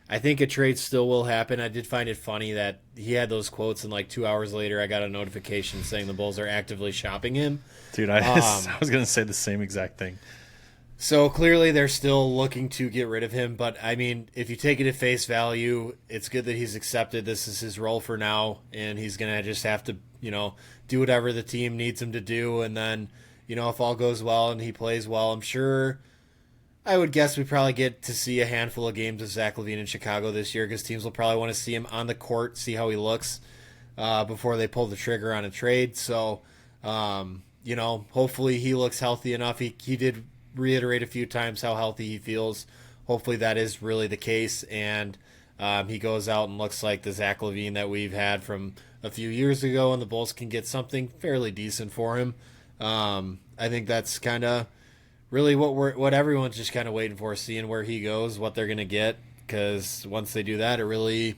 I think a trade still will happen. I did find it funny that he had those quotes, and like 2 hours later, I got a notification saying the Bulls are actively shopping him. Dude, I was going to say the same exact thing. So clearly they're still looking to get rid of him. But, I mean, if you take it at face value, it's good that he's accepted this is his role for now, and he's going to just have to, do whatever the team needs him to do. And then, if all goes well and he plays well, I'm sure, I would guess we probably get to see a handful of games of Zach LaVine in Chicago this year, because teams will probably want to see him on the court, see how he looks before they pull the trigger on a trade. So, hopefully he looks healthy enough. He did reiterate a few times how healthy he feels. Hopefully that is really the case, and he goes out and looks like the Zach LaVine that we've had from a few years ago, and the Bulls can get something fairly decent for him. I think that's kind of really what everyone's just kind of waiting for, seeing where he goes, what they're going to get, because once they do that, it really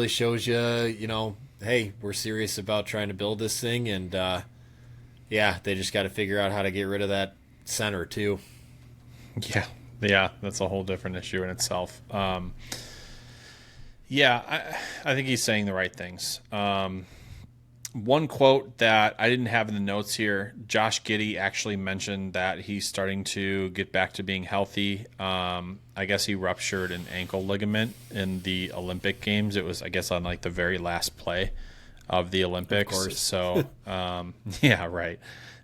shows you, hey, we're serious about trying to build this thing, and they just got to figure out how to get rid of that center too. Yeah, that's a whole different issue in itself. I think he's saying the right things. One quote that I didn't have in the notes here, Josh Giddey actually mentioned that he's starting to get back to being healthy. I guess he ruptured an ankle ligament in the Olympic Games. It was, I guess, on like the very last play of the Olympics. Of course. So, yeah, right.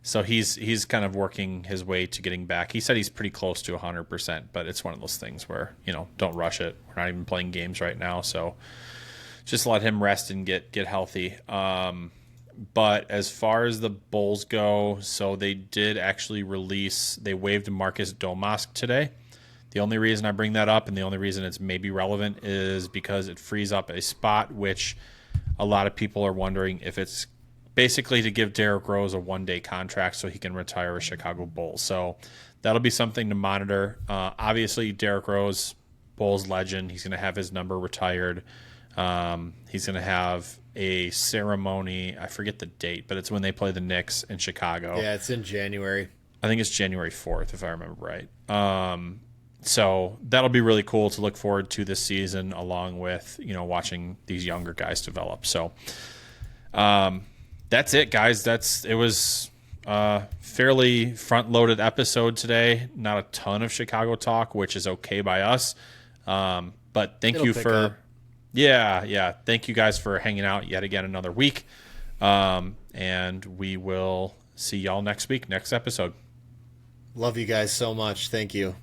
So he's kind of working his way to getting back. He said he's pretty close to 100%, but it's one of those things where, don't rush it. We're not even playing games right now, so just let him rest and get healthy. But as far as the Bulls go, so they did actually they waived Marcus Domask today. The only reason I bring that up and the only reason it's maybe relevant is because it frees up a spot, which a lot of people are wondering if it's basically to give Derrick Rose a one-day contract so he can retire a Chicago Bulls. So that'll be something to monitor. Obviously, Derrick Rose, Bulls legend, he's going to have his number retired. He's going to have a ceremony. I forget the date, but it's when they play the Knicks in Chicago. Yeah, it's in January. I think it's January 4th, if I remember right. So that'll be really cool to look forward to this season, along with, watching these younger guys develop. So that's it, guys. It was a fairly front-loaded episode today. Not a ton of Chicago talk, which is okay by us. But thank you for... Yeah. Thank you guys for hanging out yet again another week. And we will see y'all next week, next episode. Love you guys so much. Thank you.